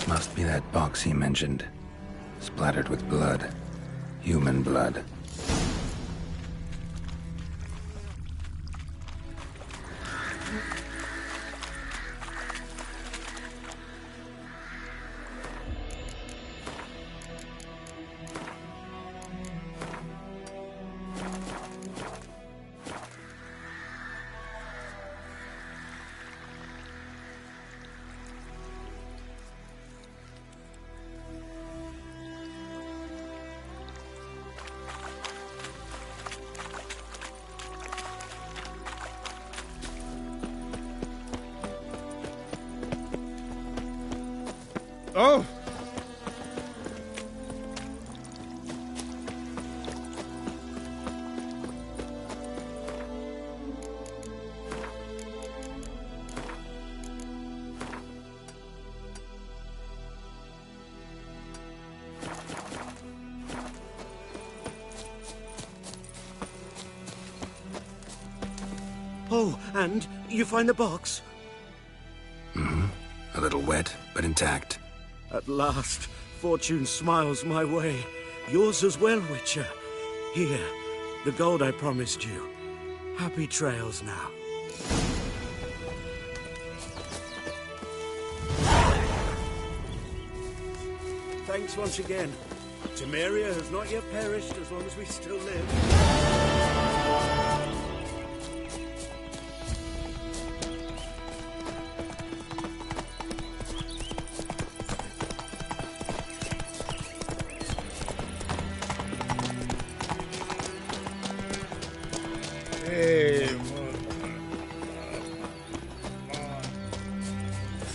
Must be that box he mentioned. Splattered with blood. Human blood. Oh! Oh, and you find the box? Mm-hmm. A little wet, but intact. At last, fortune smiles my way. Yours as well, Witcher. Here, the gold I promised you. Happy trails now. Thanks once again. Temeria has not yet perished as long as we still live.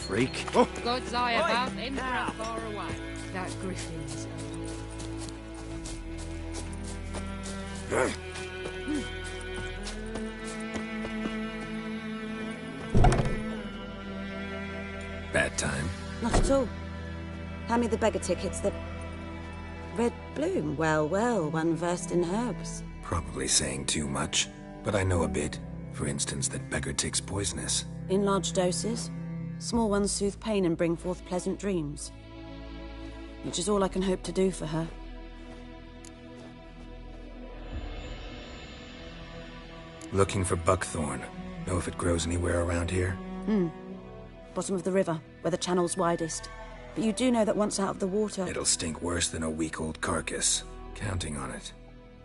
Freak. Oh. God's eye about them far away. That griffin's. Bad time. Not at all. Hand me the beggar tickets. The red bloom. Well, well, one versed in herbs. Probably saying too much, but I know a bit. For instance, that beggar tick's poisonous. In large doses. Small ones soothe pain and bring forth pleasant dreams. Which is all I can hope to do for her. Looking for buckthorn. Know if it grows anywhere around here? Bottom of the river, where the channel's widest. But you do know that once out of the water... It'll stink worse than a week-old carcass. Counting on it.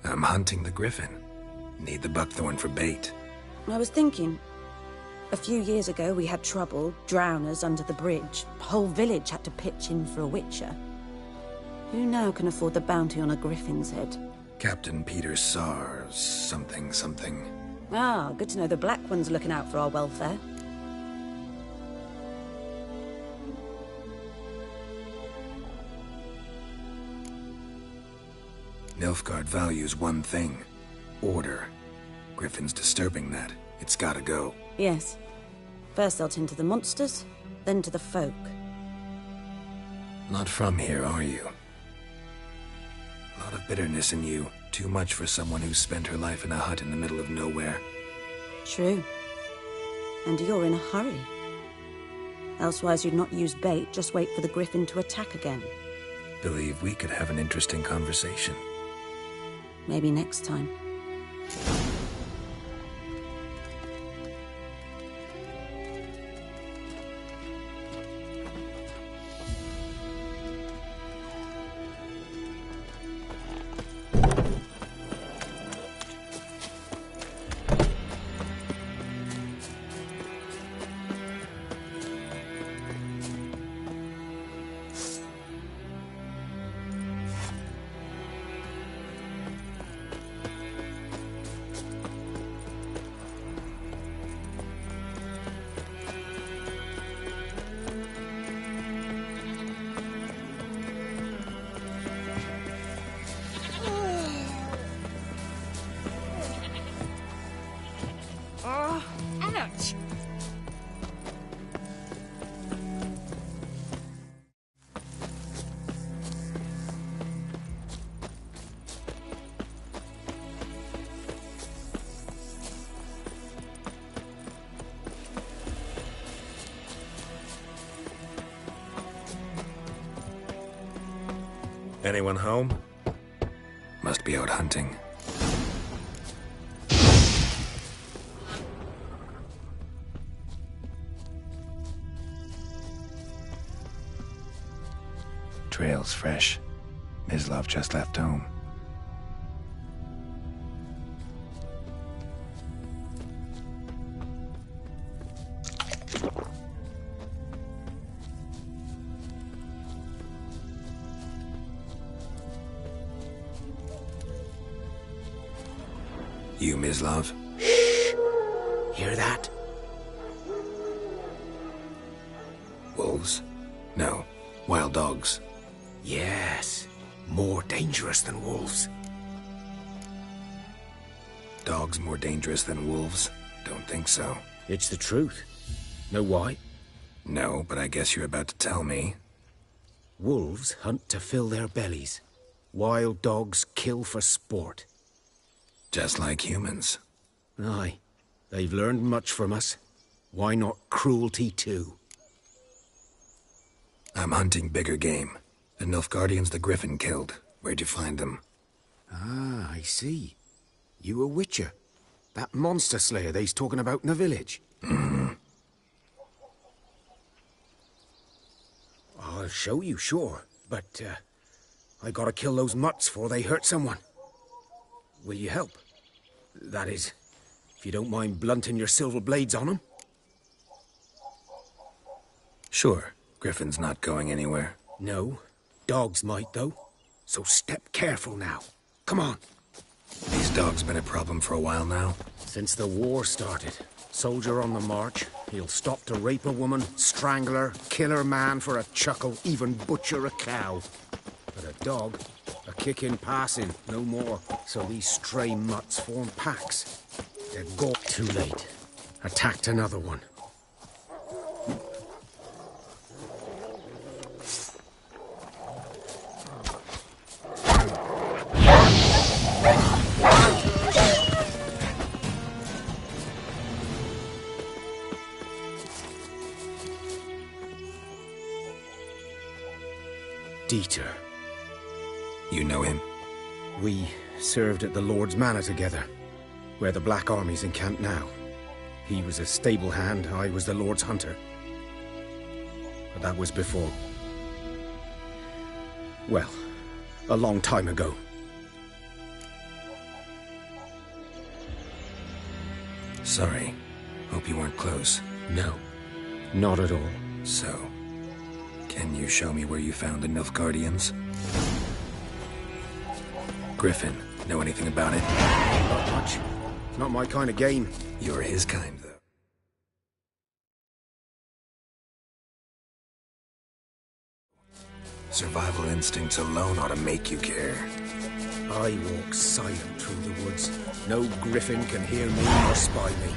I'm hunting the griffin. Need the buckthorn for bait. I was thinking... A few years ago, we had trouble, drowners under the bridge. The whole village had to pitch in for a witcher. Who now can afford the bounty on a griffin's head? Captain Peter Sars, something. Ah, good to know the Black One's looking out for our welfare. Nilfgaard values one thing. Order. Griffin's disturbing that. It's gotta go. Yes. First they'll tend to the monsters, then to the folk. Not from here, are you? A lot of bitterness in you. Too much for someone who's spent her life in a hut in the middle of nowhere. True. And you're in a hurry. Elsewise you'd not use bait, just wait for the griffin to attack again. Believe we could have an interesting conversation. Maybe next time. Anyone home? Must be out hunting. Trail's fresh. Mislav just left home. You, Mislav? Hear that? Wolves? No. Wild dogs. Yes. More dangerous than wolves. Dogs more dangerous than wolves? Don't think so. It's the truth. Know why? No, but I guess you're about to tell me. Wolves hunt to fill their bellies. Wild dogs kill for sport. Just like humans. Aye. They've learned much from us. Why not cruelty too? I'm hunting bigger game. The Nilfgaardians the Griffin killed. Where'd you find them? Ah, I see. You a witcher. That monster slayer they's talking about in the village. Mm-hmm. I'll show you, sure. But, I gotta kill those mutts before they hurt someone. Will you help? That is, if you don't mind blunting your silver blades on them. Sure. Griffin's not going anywhere. No. Dogs might, though. So step careful now. Come on. These dogs been a problem for a while now? Since the war started. Soldier on the march. He'll stop to rape a woman, strangle her, kill her man for a chuckle, even butcher a cow. But a dog, a kick in passing, no more. So these stray mutts form packs. They're gawked too late. Attacked another one. Dieter. You know him? We served at the Lord's Manor together, where the Black Army's encamped now. He was a stable hand, I was the Lord's hunter. But that was before... well, a long time ago. Sorry. Hope you weren't close. No, not at all. So, can you show me where you found the Nilfgaardians? Griffin, know anything about it? Not much. It's not my kind of game. You're his kind, though. Survival instincts alone ought to make you care. I walk silent through the woods. No griffin can hear me or spy me.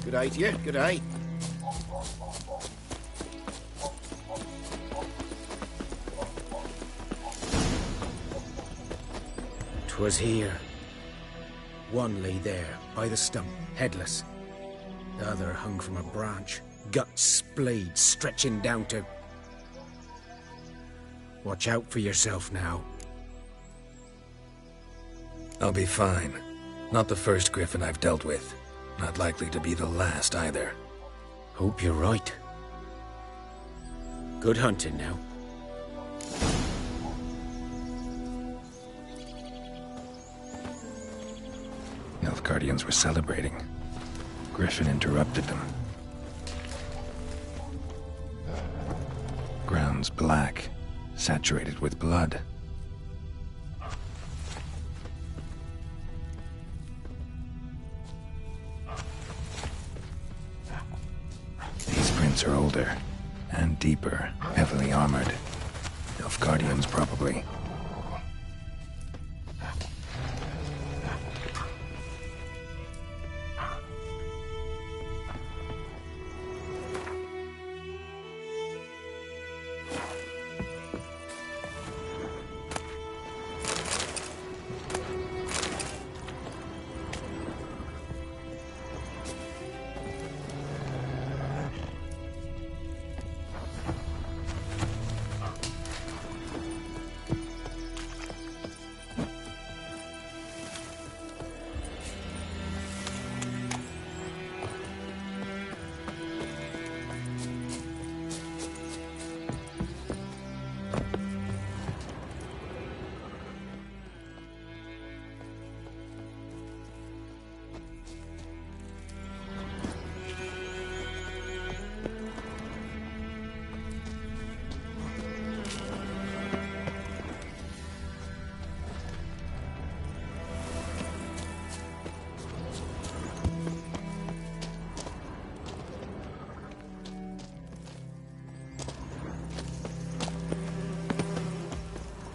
Good day to you, good day. 'Twas here. One lay there, by the stump, headless. The other hung from a branch, guts splayed, stretching down to... Watch out for yourself now. I'll be fine. Not the first griffin I've dealt with. Not likely to be the last, either. Hope you're right. Good hunting now. Nilfgaardians were celebrating. Griffin interrupted them. Ground's black, saturated with blood. These prints are older and deeper, heavily armored. Nilfgaardians, probably.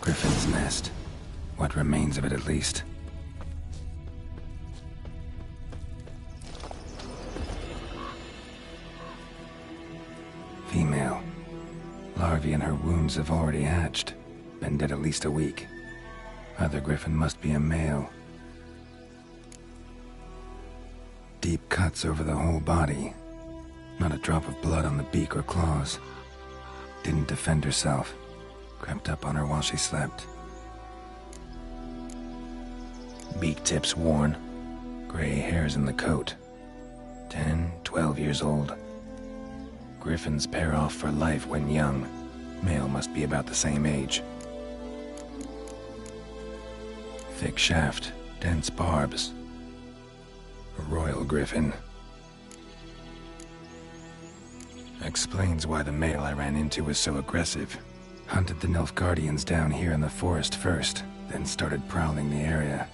Griffin's nest. What remains of it, at least. Female. Larvae in her wounds have already hatched. Been dead at least a week. Other griffin must be a male. Deep cuts over the whole body. Not a drop of blood on the beak or claws. Didn't defend herself. Crept up on her while she slept. Beak tips worn. Gray hairs in the coat. 10, 12 years old. Griffins pair off for life when young. Male must be about the same age. Thick shaft, dense barbs. A royal griffin. Explains why the male I ran into was so aggressive. Hunted the Nilfgaardians down here in the forest first, then started prowling the area.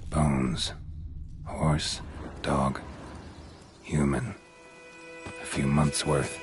Bones. Horse, dog, human. A few months' worth.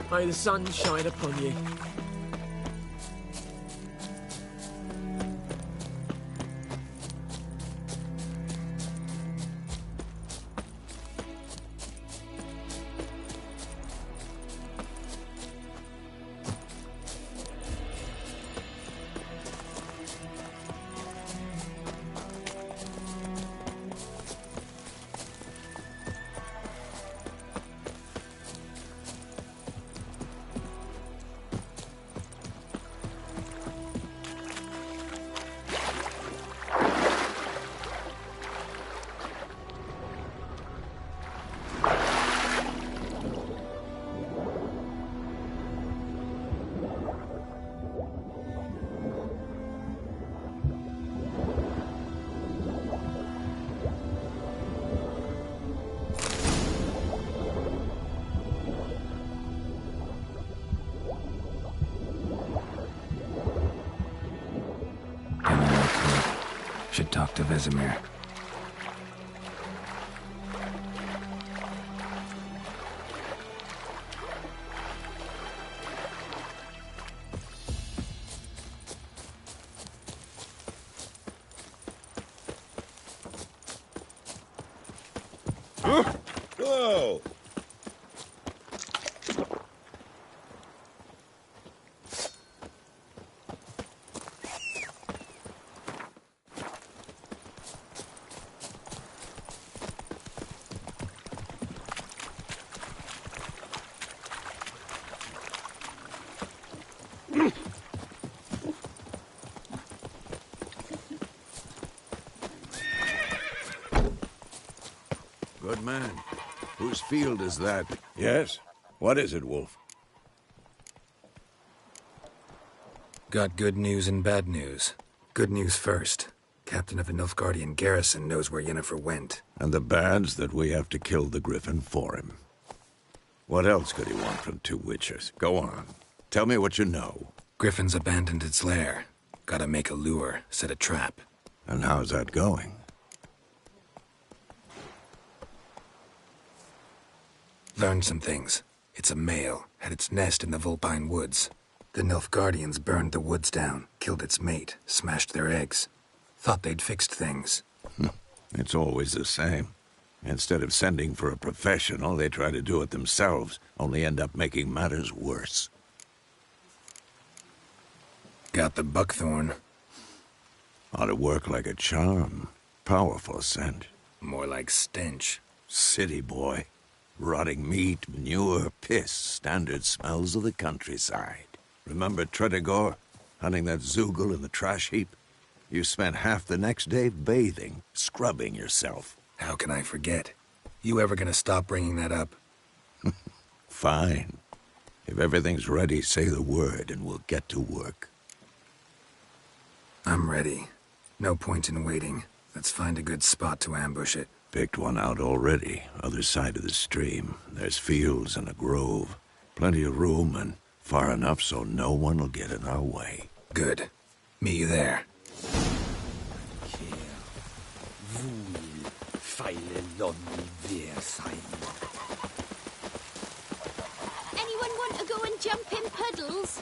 May the sun shine upon you. Should talk to Vesemir. Whoa! Good man. Whose field is that? Yes? What is it, Wolf? Got good news and bad news. Good news first. Captain of the Nilfgaardian garrison knows where Yennefer went. And the bad's that we have to kill the Griffin for him. What else could he want from two witches? Go on. Tell me what you know. Griffin's abandoned its lair. Gotta make a lure, set a trap. And how's that going? Learned some things. It's a male, had its nest in the Vulpine Woods. The Nilfgaardians burned the woods down, killed its mate, smashed their eggs. Thought they'd fixed things. It's always the same. Instead of sending for a professional, they try to do it themselves, only end up making matters worse. Got the buckthorn. Ought to work like a charm. Powerful scent. More like stench. City boy. Rotting meat, manure, piss. Standard smells of the countryside. Remember Tretogor? Hunting that Zoogle in the trash heap? You spent half the next day bathing, scrubbing yourself. How can I forget? You ever gonna stop bringing that up? Fine. If everything's ready, say the word and we'll get to work. I'm ready. No point in waiting. Let's find a good spot to ambush it. Picked one out already, other side of the stream. There's fields and a grove. Plenty of room and far enough so no one will get in our way. Good. Meet you there. Anyone want to go and jump in puddles?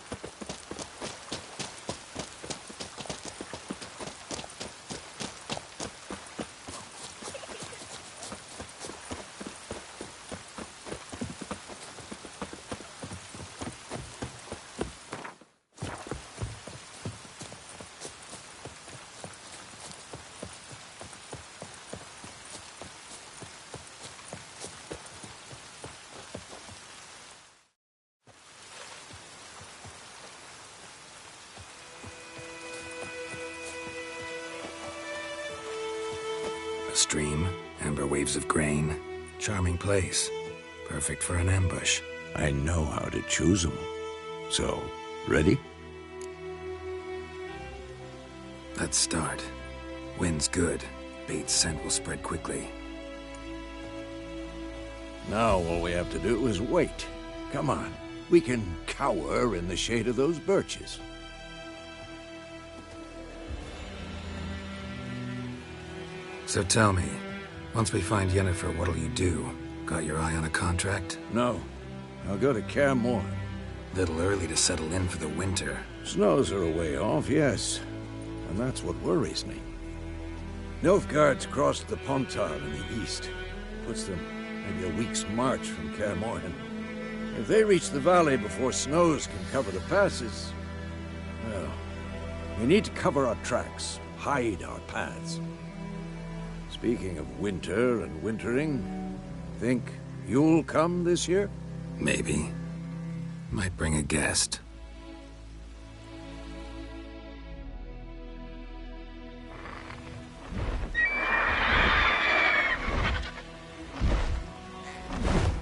A stream, amber waves of grain. Charming place. Perfect for an ambush. I know how to choose them. So, ready? Let's start. Wind's good. Bait's scent will spread quickly. Now all we have to do is wait. Come on. We can cower in the shade of those birches. So tell me, once we find Yennefer, what'll you do? Got your eye on a contract? No. I'll go to Kaer Morhen. Little early to settle in for the winter. Snows are a way off, yes. And that's what worries me. Nilfgaard's crossed the Pontar in the east. Puts them maybe a week's march from Kaer Morhen. If they reach the valley before snows can cover the passes, well, we need to cover our tracks, hide our paths. Speaking of winter and wintering, think you'll come this year? Maybe. Might bring a guest.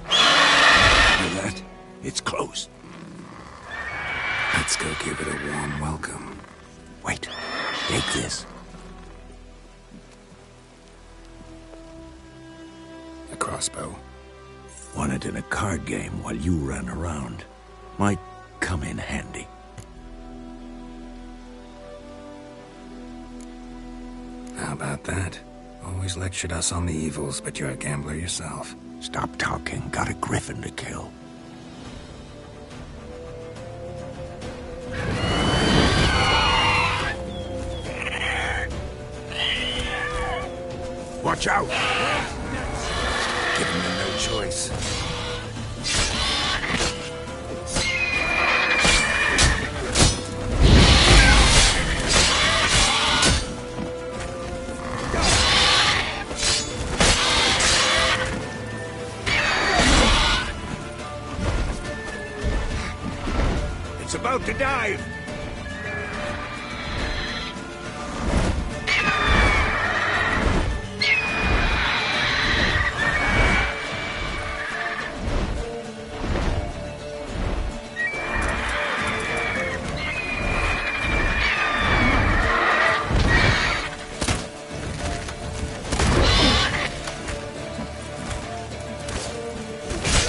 Hear that? It's close. Let's go give it a warm welcome. Wait, take this. A crossbow. Won it in a card game while you ran around. Might come in handy. How about that? Always lectured us on the evils, but you're a gambler yourself. Stop talking. Got a griffin to kill. Watch out! Giving me no choice. It's about to dive!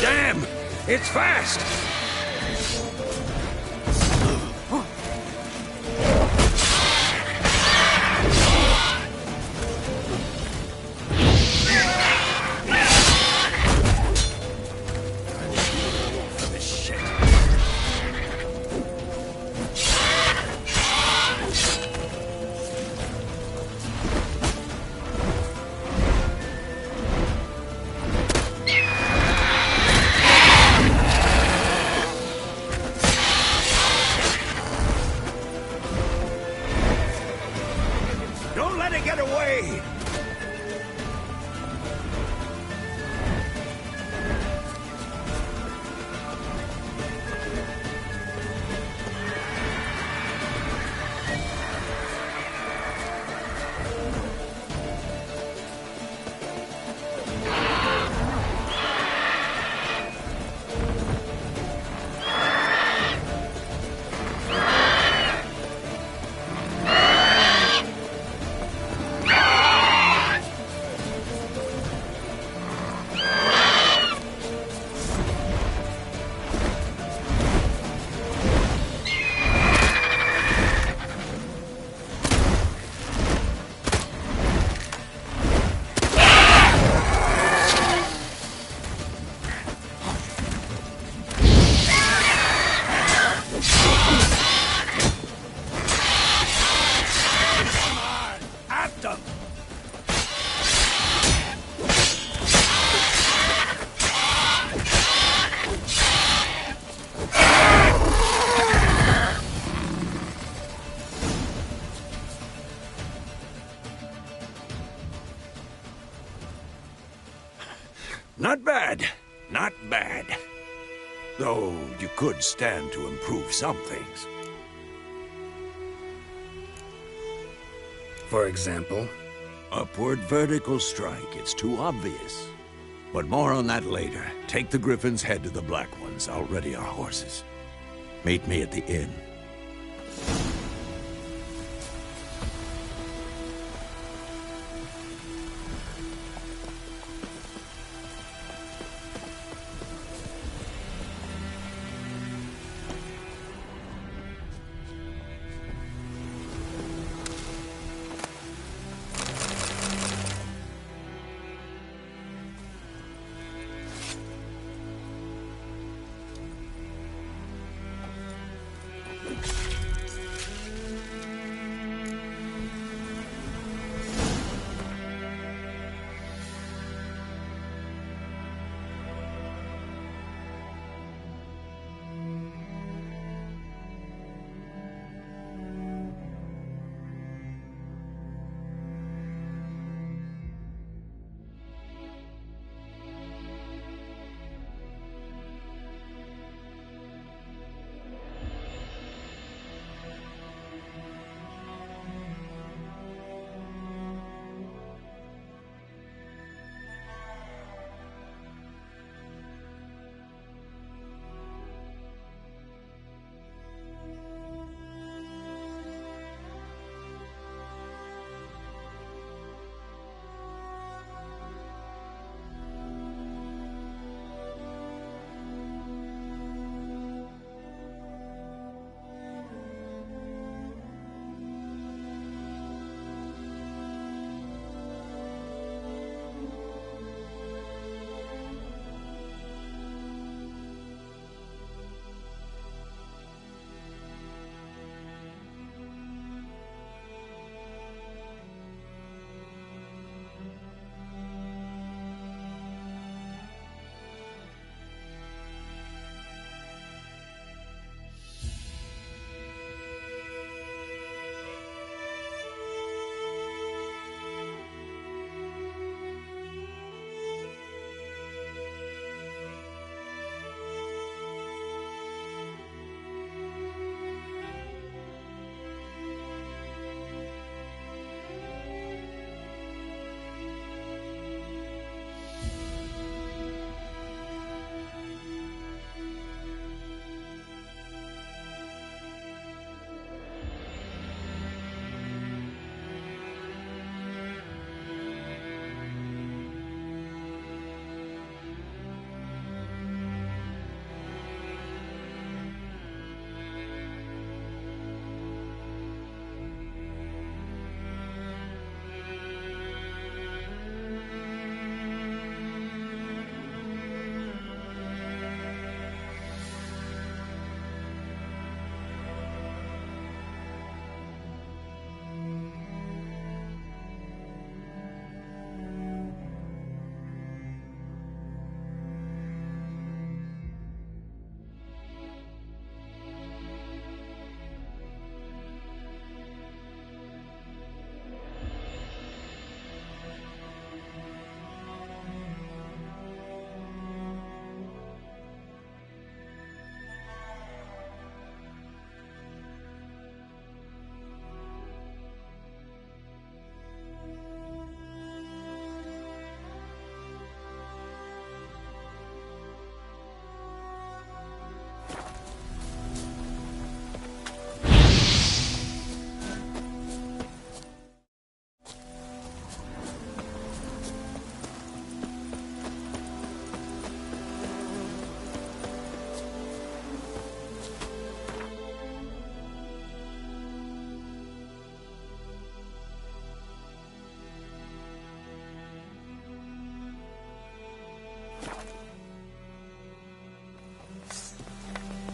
Damn! It's fast! you could stand to improve some things. For example? Upward vertical strike. It's too obvious. But more on that later. Take the Griffin's head to the Black Ones. I'll ready our horses. Meet me at the inn.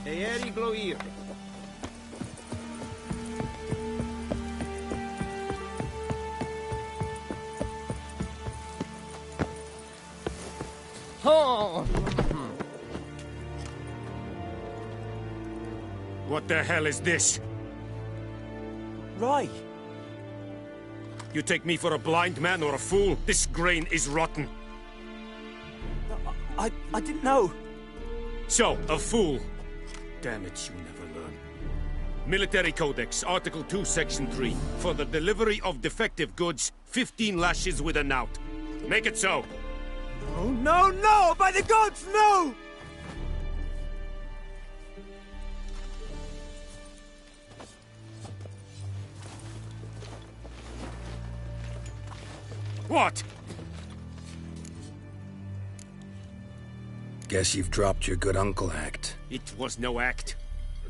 Eeri Gloir. Oh! What the hell is this? Rai. You take me for a blind man or a fool? This grain is rotten. I didn't know. So, a fool. Damn it, you never learn. Military Codex, Article 2, Section 3. For the delivery of defective goods, 15 lashes with a knout. Make it so. Oh, no, no! By the gods, no! What? Guess you've dropped your good uncle act. It was no act.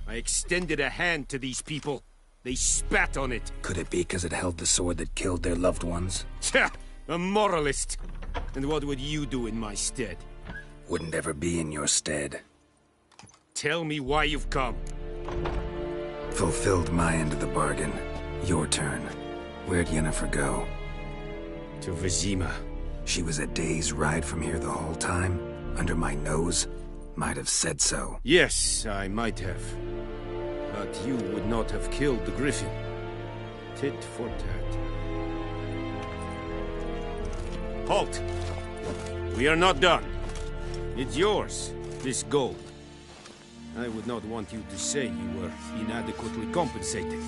I extended a hand to these people. They spat on it. Could it be because it held the sword that killed their loved ones? Tja! A moralist. And what would you do in my stead? Wouldn't ever be in your stead. Tell me why you've come. Fulfilled my end of the bargain. Your turn. Where'd Yennefer go? To Vizima. She was a day's ride from here the whole time? Under my nose? Might have said so. Yes, I might have. But you would not have killed the griffin. Tit for tat. Halt! We are not done. It's yours, this gold. I would not want you to say you were inadequately compensated.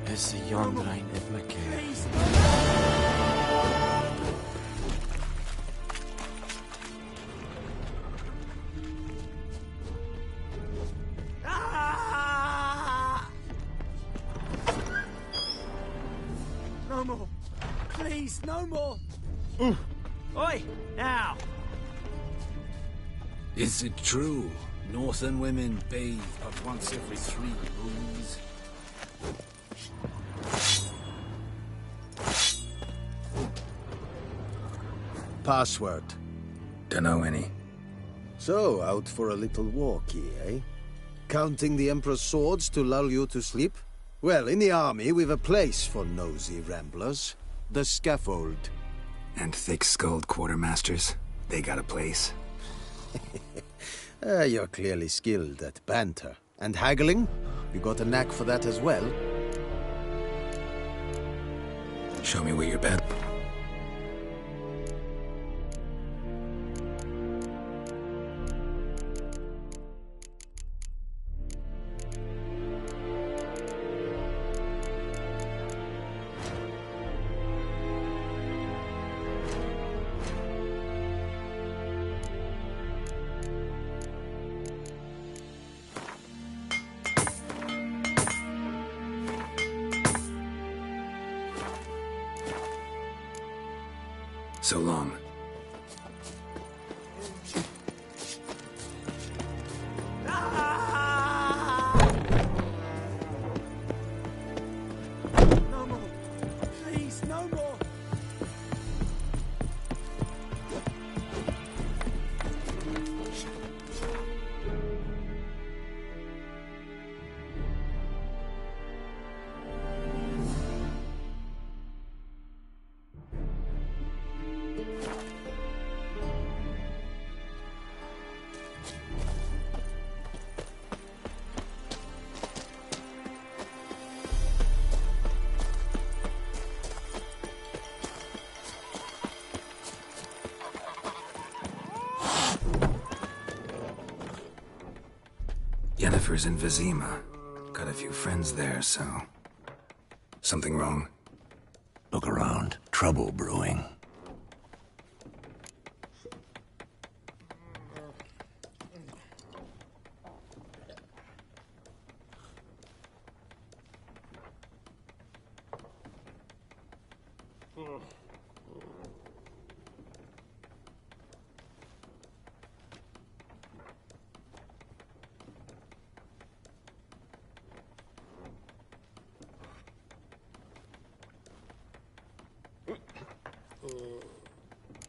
Esse Yondrain Iblaker. No more. Please, no more. Oi, now. Is it true? Northern women bathe but once every 3 moons? Password. Dunno any. So, out for a little walkie, eh? Counting the Emperor's swords to lull you to sleep? Well, in the army, we've a place for nosy ramblers. The scaffold. And thick-skulled quartermasters? They got a place. You're clearly skilled at banter. And haggling? You got a knack for that as well? Show me where you're bet. So long. No more. Please, no more. Yennefer's in Vizima. Got a few friends there, so... Something wrong? Look around. Trouble brewing.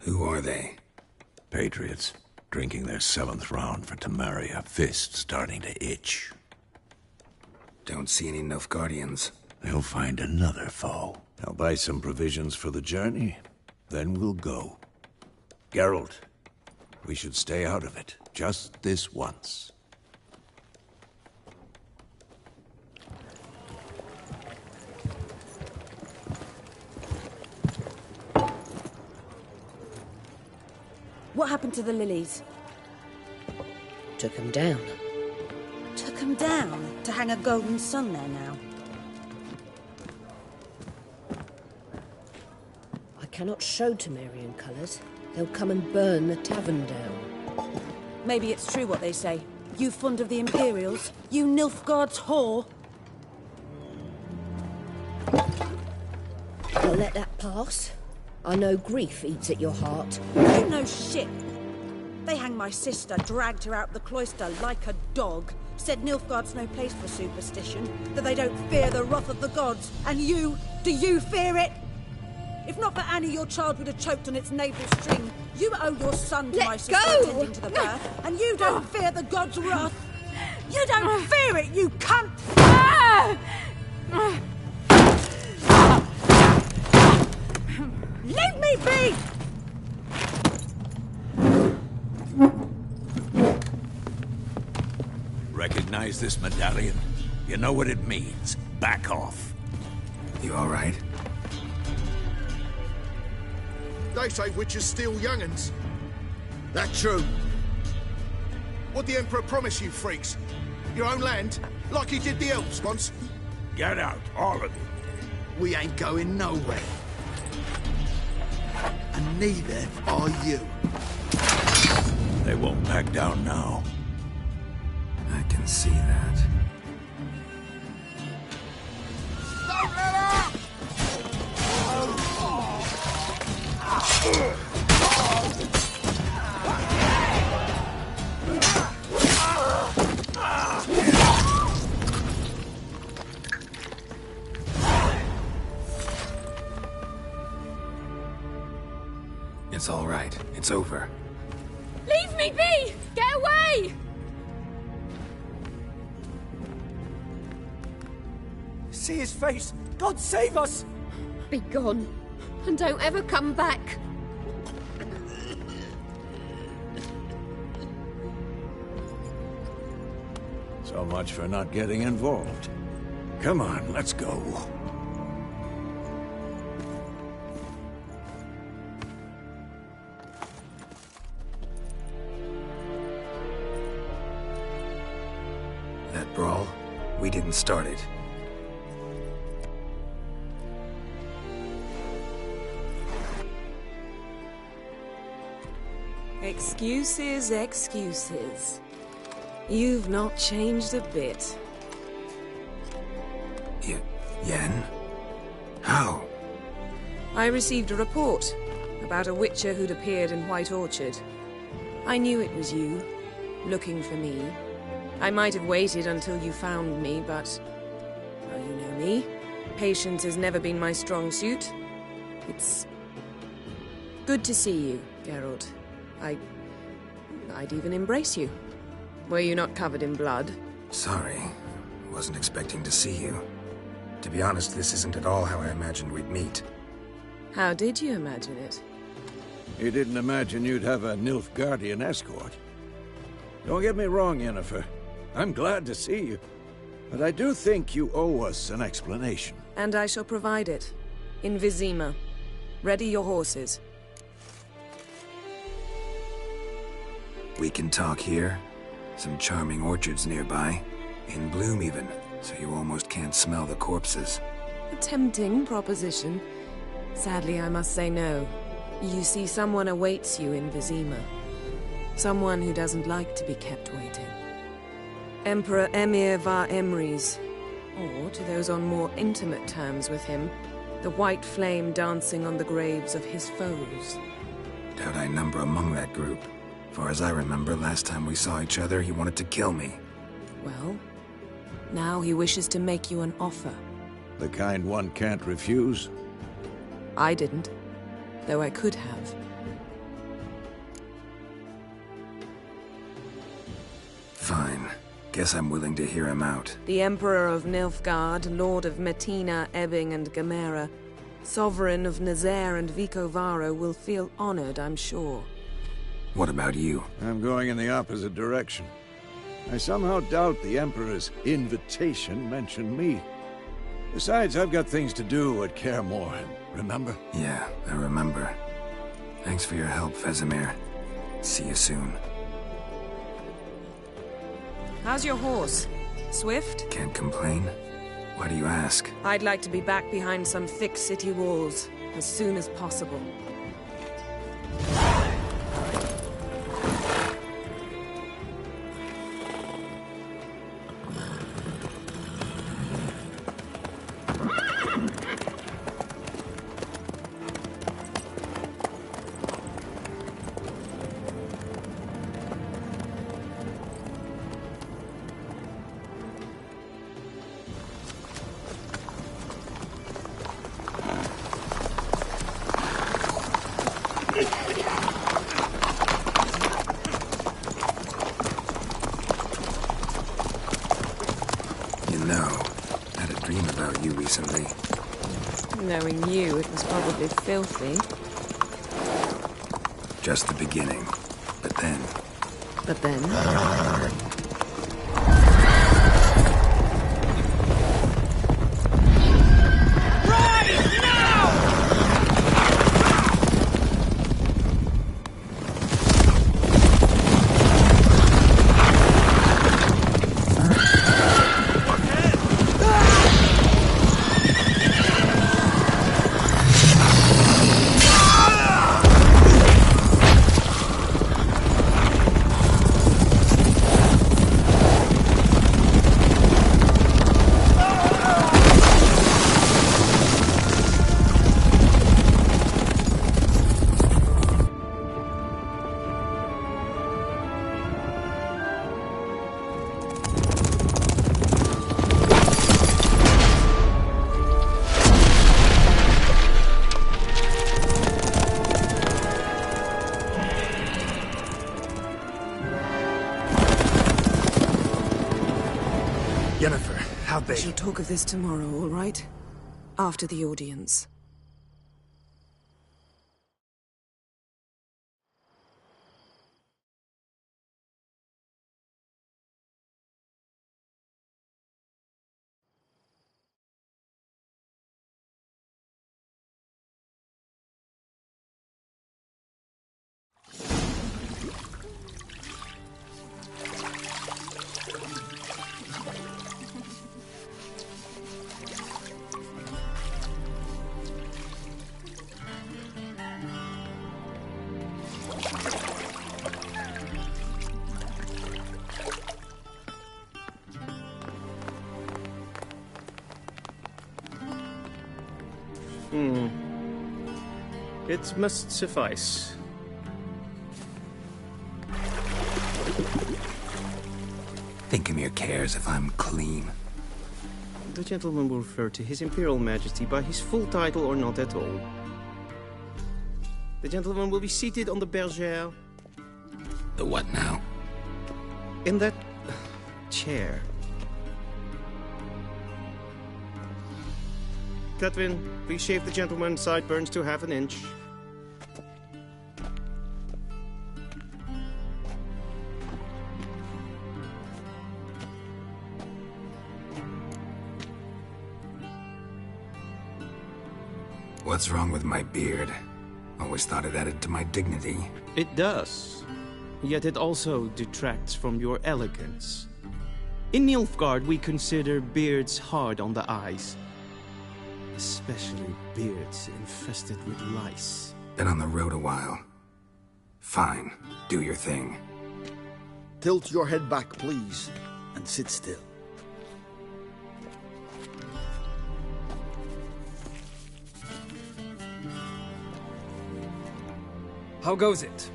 Who are they? Patriots. Drinking their 7th round for Tamaria. Fist starting to itch. Don't see any Nilfgaardians. They'll find another foe. I'll buy some provisions for the journey. Then we'll go. Geralt, we should stay out of it. Just this once. What happened to the lilies? Took them down. Took them down? To hang a golden sun there now? I cannot show Temerian colours. They'll come and burn the tavern down. Maybe it's true what they say. You fond of the Imperials? You Nilfgaard's whore? I'll let that pass. I know grief eats at your heart. You know shit. They hanged my sister, dragged her out the cloister like a dog. Said Nilfgaard's no place for superstition, that they don't fear the wrath of the gods. And you, do you fear it? If not for Annie, your child would have choked on its navel string. You owe your son to my sister attending to the birth, and you don't fear the gods' wrath. You don't fear it, you cunt! Leave me be! Recognize this medallion? You know what it means. Back off. You all right? They say witches steal young'uns. That true? What'd the Emperor promise you, freaks? Your own land? Like he did the elves once? Get out, all of you. We ain't going nowhere. And neither are you. They won't back down now. I can see that. Don't let up! It's all right. It's over. Leave me be! Get away! See his face! God save us! Be gone, and don't ever come back. So much for not getting involved. Come on, let's go. That brawl, we didn't start it. Excuses, excuses. You've not changed a bit. Yen? How? I received a report about a witcher who'd appeared in White Orchard. I knew it was you, looking for me. I might have waited until you found me, but... well, you know me. Patience has never been my strong suit. It's... good to see you, Geralt. I'd even embrace you. Were you not covered in blood? Sorry. Wasn't expecting to see you. To be honest, this isn't at all how I imagined we'd meet. How did you imagine it? You didn't imagine you'd have a Nilfgaardian escort. Don't get me wrong, Yennefer. I'm glad to see you. But I do think you owe us an explanation. And I shall provide it. In Vizima. Ready your horses. We can talk here. Some charming orchards nearby. In bloom even, so you almost can't smell the corpses. A tempting proposition. Sadly, I must say no. You see, someone awaits you in Vizima. Someone who doesn't like to be kept waiting. Emperor Emir var Emrys. Or, to those on more intimate terms with him, the white flame dancing on the graves of his foes. Doubt I number among that group. Far as I remember, last time we saw each other, he wanted to kill me. Well, now he wishes to make you an offer. The kind one can't refuse? I didn't, though I could have. Fine. Guess I'm willing to hear him out. The Emperor of Nilfgaard, Lord of Metina, Ebbing and Gamera, Sovereign of Nazaire and Vicovaro will feel honored, I'm sure. What about you? I'm going in the opposite direction. I somehow doubt the Emperor's invitation mentioned me. Besides, I've got things to do at Kaer Morhen, remember? Yeah, I remember. Thanks for your help, Vesemir. See you soon. How's your horse? Swift? Can't complain. Why do you ask? I'd like to be back behind some thick city walls as soon as possible. Recently. Knowing you, it was probably filthy. Just the beginning. But then... But then? How'd they... We shall talk of this tomorrow, all right? After the audience. It must suffice. Think Emir cares if I'm clean? The gentleman will refer to His Imperial Majesty by his full title or not at all. The gentleman will be seated on the bergère. The what now? In that... chair. Cutwin, please shave the gentleman's sideburns to ½ an inch. What's wrong with my beard? Always thought it added to my dignity. It does. Yet it also detracts from your elegance. In Nilfgaard, we consider beards hard on the eyes. Especially beards infested with lice. Been on the road a while. Fine. Do your thing. Tilt your head back, please, and sit still. How goes it?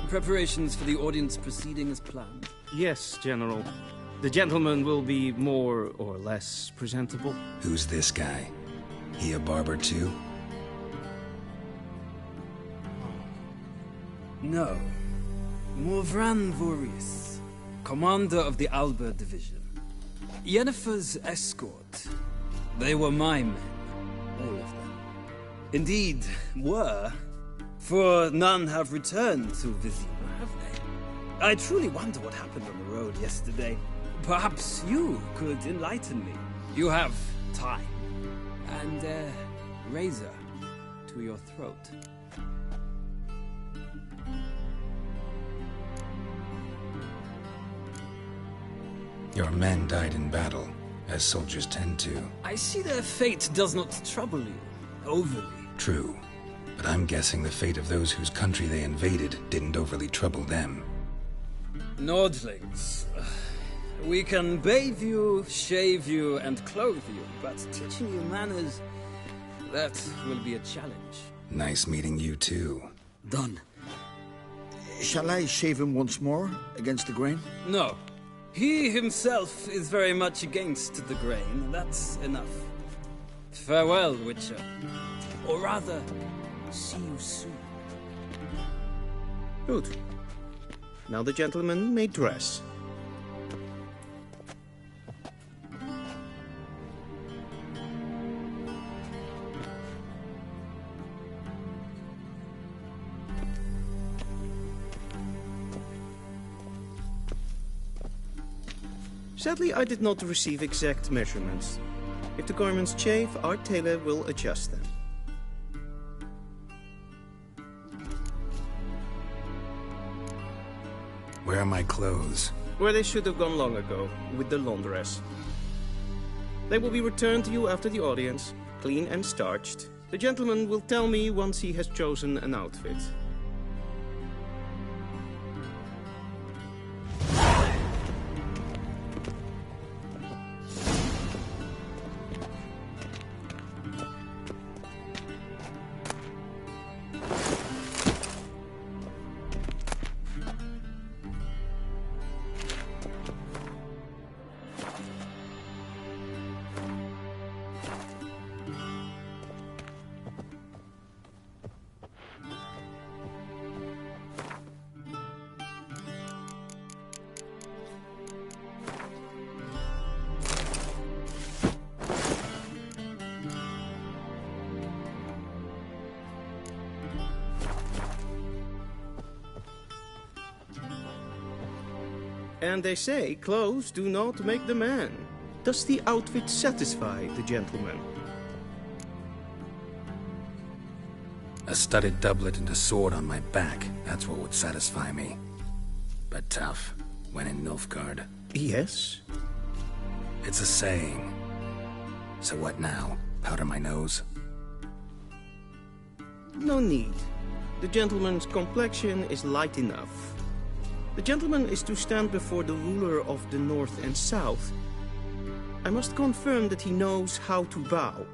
Preparations for the audience proceeding as planned? Yes, General. The gentleman will be more or less presentable. Who's this guy? He a barber too? No. Morvran Vorius, commander of the Alba Division. Yennefer's escort. They were my men. All of them. Indeed, were. For none have returned to Vizima, have they? I truly wonder what happened on the road yesterday. Perhaps you could enlighten me. You have time. And a razor to your throat. Your men died in battle, as soldiers tend to. I see their fate does not trouble you overly. True, but I'm guessing the fate of those whose country they invaded didn't overly trouble them. Nordlings. We can bathe you, shave you, and clothe you, but teaching you manners, that will be a challenge. Nice meeting you too. Done. Shall I shave him once more, against the grain? No. He himself is very much against the grain. That's enough. Farewell, Witcher. Or rather, see you soon. Good. Now the gentleman may dress. Sadly, I did not receive exact measurements. If the garments chafe, our tailor will adjust them. Where are my clothes? Where they should have gone long ago, with the laundress. They will be returned to you after the audience, clean and starched. The gentleman will tell me once he has chosen an outfit. And they say clothes do not make the man. Does the outfit satisfy the gentleman? A studded doublet and a sword on my back, that's what would satisfy me. But tough, when in Nilfgaard. Yes? It's a saying. So what now? Powder my nose? No need. The gentleman's complexion is light enough. The gentleman is to stand before the ruler of the North and South. I must confirm that he knows how to bow.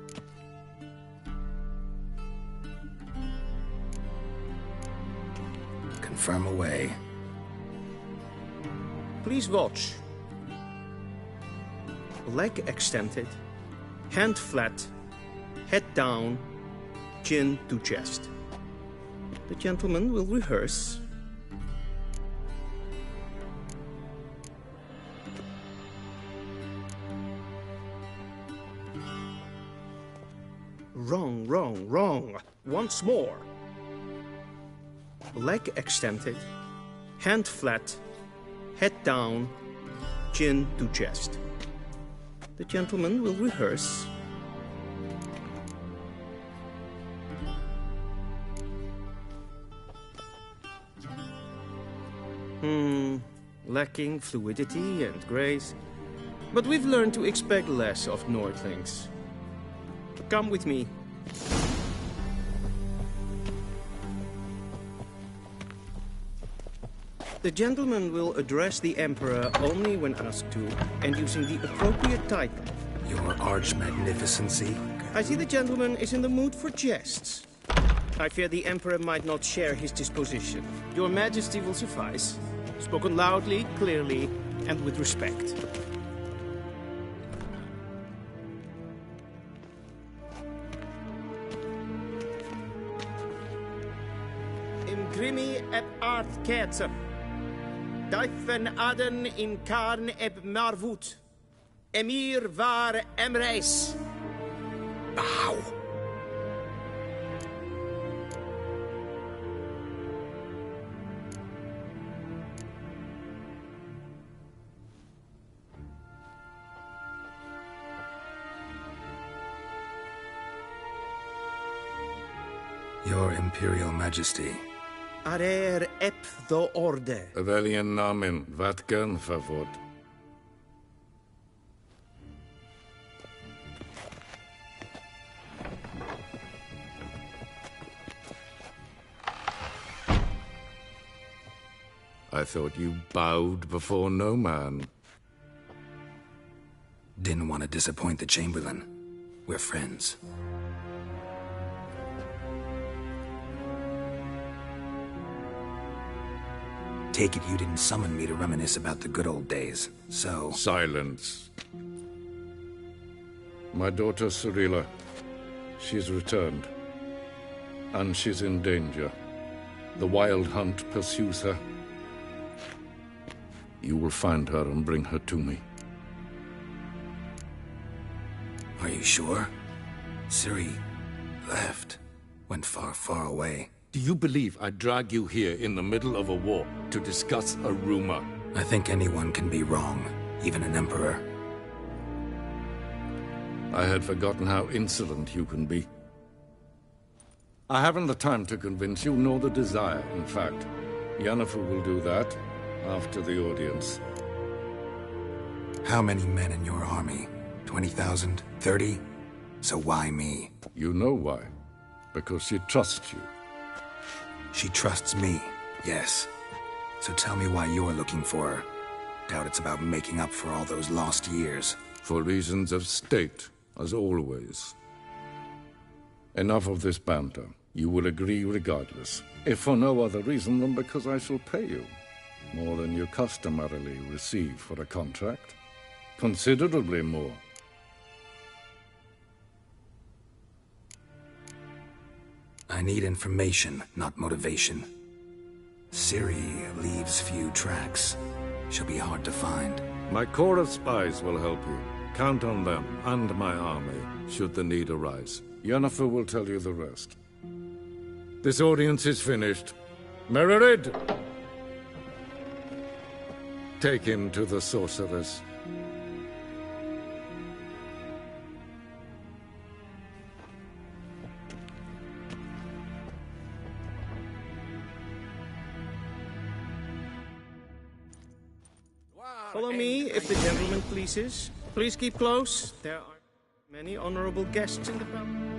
Confirm away. Please watch. Leg extended, hand flat, head down, chin to chest. The gentleman will rehearse. Wrong, wrong, wrong. Once more. Leg extended, hand flat, head down, chin to chest. The gentleman will rehearse. Lacking fluidity and grace. But we've learned to expect less of Nordlings. Come with me. The gentleman will address the Emperor only when asked to, and using the appropriate title. Your Arch-Magnificency? I see the gentleman is in the mood for jests. I fear the Emperor might not share his disposition. Your Majesty will suffice. Spoken loudly, clearly, and with respect. Imgrimi eb art ketzer. Duifen aden in karn eb marvoet. Emir var emreis. Ow! Your Imperial Majesty. Arer ep the orde. Weljen namen, wat kan favor? I thought you bowed before no man. Didn't want to disappoint the Chamberlain. We're friends. Take it you didn't summon me to reminisce about the good old days, so... Silence. My daughter Cirilla, she's returned. And she's in danger. The Wild Hunt pursues her. You will find her and bring her to me. Are you sure? Ciri left. Went far, far away. Do you believe I'd drag you here in the middle of a war to discuss a rumor? I think anyone can be wrong, even an emperor. I had forgotten how insolent you can be. I haven't the time to convince you, nor the desire, in fact. Yennefer will do that after the audience. How many men in your army? 20,000? 30? So why me? You know why. Because she trusts you. She trusts me, yes. So tell me why you're looking for her. Doubt it's about making up for all those lost years. For reasons of state, as always. Enough of this banter. You will agree regardless. If for no other reason than because I shall pay you. More than you customarily receive for a contract. Considerably more. I need information, not motivation. Ciri leaves few tracks. She'll be hard to find. My corps of spies will help you. Count on them, and my army, should the need arise. Yennefer will tell you the rest. This audience is finished. Mererid! Take him to the sorceress. Follow me, if the gentleman pleases. Please keep close. There are many honorable guests in the palace.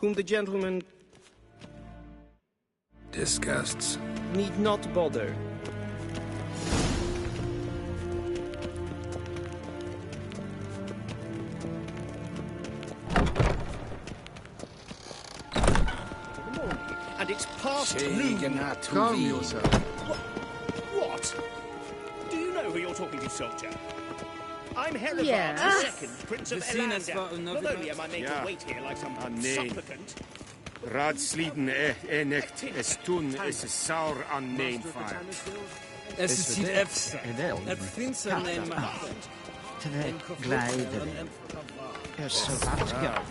whom the gentleman disgusts. need not bother. And it's past noon. Calm yourself. What? Do you know who you're talking to, soldier? I'm Heribert Yes. II, Prince of Seen as Elander. far as Not only am I made to wait here like some supplicant, Raadsleden echt is toen is saur aan neem fire. Es ist die Efsa. Het Prinsen neem Glijden. Er så vattga.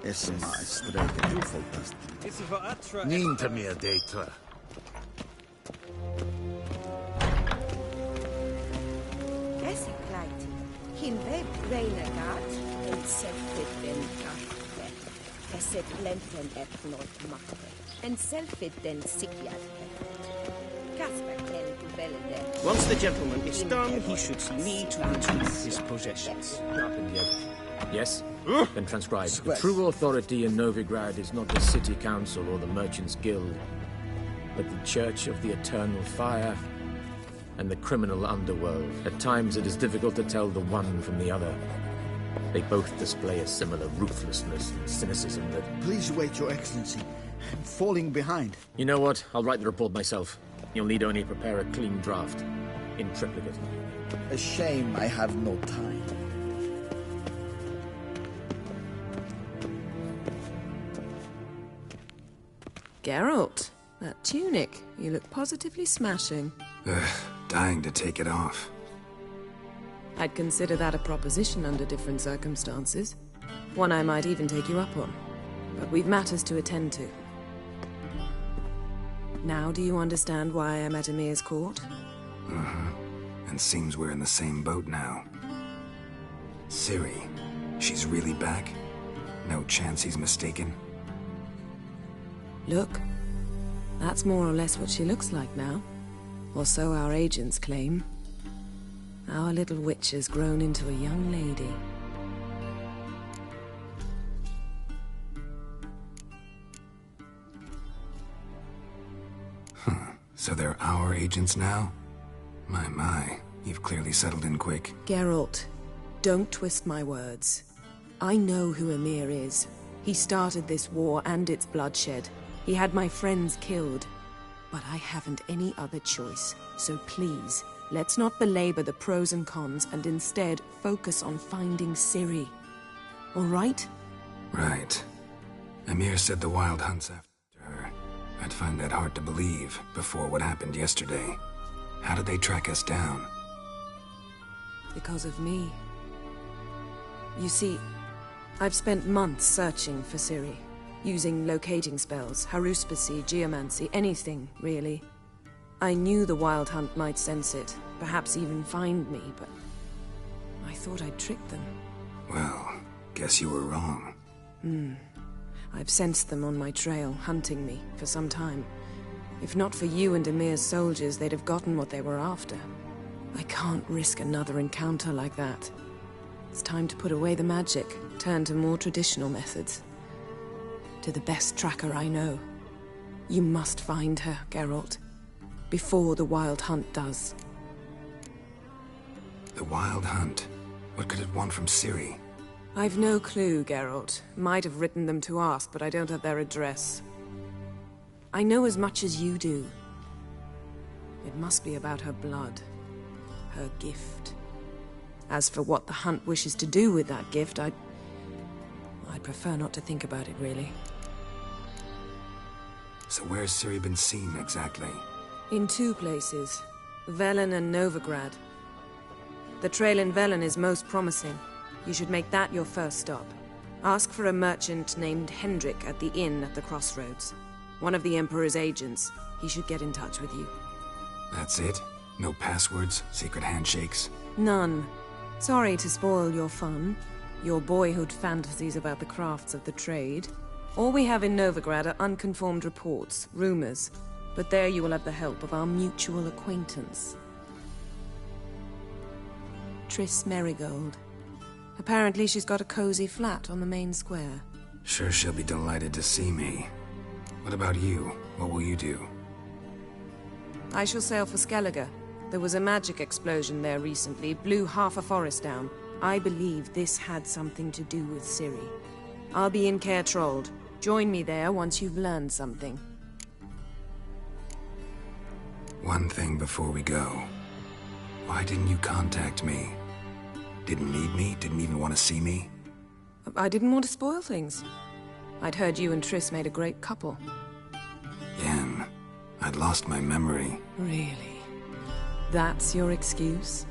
Esma sträcker du folkast. Is voor Atra. Ninta mer dejtra. Dessa kleid. Hin web renegat. En selfit den kaffe. Esset lenten et not makke. En selfit den sikjat. Kasper ten kubelde. once the gentleman is done, he should see me to retrieve his possessions. Happened yet. Yes? Then transcribe. The true authority in Novigrad is not the city council or the merchants' guild, but the Church of the Eternal Fire and the criminal underworld. At times it is difficult to tell the one from the other. They both display a similar ruthlessness and cynicism that... Please wait, Your Excellency. I'm falling behind. You know what? I'll write the report myself. You'll need only prepare a clean draft. In triplicate. A shame I have no time. Geralt, that tunic. You look positively smashing. Dying to take it off. I'd consider that a proposition under different circumstances. One I might even take you up on. But we've matters to attend to. Now do you understand why I'm at Emir's court? And seems we're in the same boat now. Ciri, she's really back? No chance he's mistaken? Look, that's more or less what she looks like now. Or so our agents claim. Our little witch has grown into a young lady. So they're our agents now? My, you've clearly settled in quick. Geralt, don't twist my words. I know who Emir is. He started this war and its bloodshed. He had my friends killed. But I haven't any other choice. So please, let's not belabor the pros and cons and instead focus on finding Ciri. All right? Right. Emir said the Wild Hunt's after her. I'd find that hard to believe before what happened yesterday. How did they track us down? Because of me. You see, I've spent months searching for Ciri. Using locating spells, haruspicy, geomancy, anything, really. I knew the Wild Hunt might sense it, perhaps even find me, but I thought I'd tricked them. Well, guess you were wrong. I've sensed them on my trail, hunting me, for some time. If not for you and Emir's soldiers, they'd have gotten what they were after. I can't risk another encounter like that. It's time to put away the magic, turn to more traditional methods. To the best tracker I know. You must find her, Geralt. Before the Wild Hunt does. The Wild Hunt? What could it want from Ciri? I've no clue, Geralt. Might have written them to ask, but I don't have their address. I know as much as you do. It must be about her blood. Her gift. As for what the Hunt wishes to do with that gift, I'd prefer not to think about it, really. So where's Ciri been seen, exactly? In two places. Velen and Novigrad. The trail in Velen is most promising. You should make that your first stop. Ask for a merchant named Hendrik at the inn at the crossroads. One of the Emperor's agents. He should get in touch with you. That's it? No passwords, secret handshakes? None. Sorry to spoil your fun. Your boyhood fantasies about the crafts of the trade. All we have in Novigrad are unconformed reports, rumors. But there you will have the help of our mutual acquaintance. Triss Merigold. Apparently she's got a cozy flat on the main square. Sure she'll be delighted to see me. What about you? What will you do? I shall sail for Skellige. There was a magic explosion there recently, blew half a forest down. I believe this had something to do with Ciri. I'll be in Caer Trold. Join me there once you've learned something. One thing before we go. Why didn't you contact me? Didn't need me? Didn't even want to see me? I didn't want to spoil things. I'd heard you and Triss made a great couple. Yen, I'd lost my memory. Really? That's your excuse?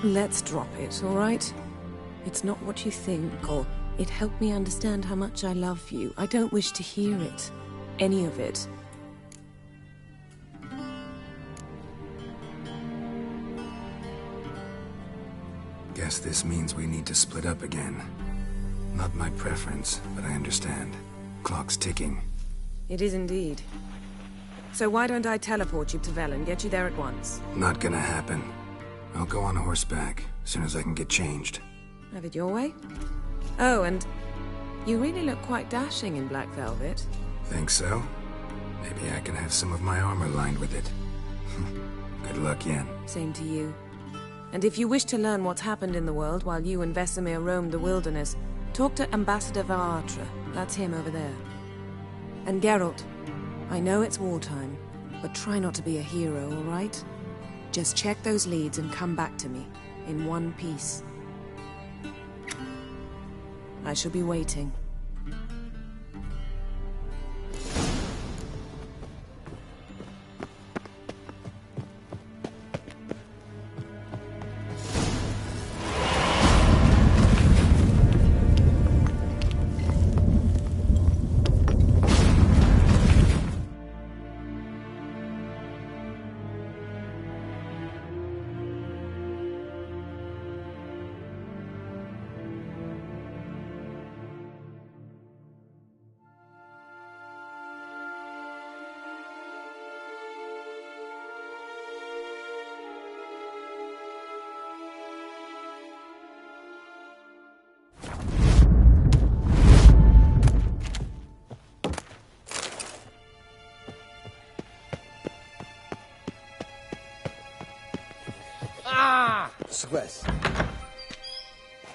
Let's drop it, all right? It's not what you think, or it helped me understand how much I love you. I don't wish to hear it. Any of it. Guess this means we need to split up again. Not my preference, but I understand. Clock's ticking. It is indeed. So why don't I teleport you to Velen, get you there at once? Not gonna happen. I'll go on horseback, as soon as I can get changed. Have it your way? Oh, and you really look quite dashing in black velvet. Think so? Maybe I can have some of my armor lined with it. Good luck, Yen. Same to you. And if you wish to learn what's happened in the world while you and Vesemir roamed the wilderness, talk to Ambassador Varatra. That's him over there. And Geralt, I know it's wartime, but try not to be a hero, all right? Just check those leads and come back to me, in one piece. I shall be waiting.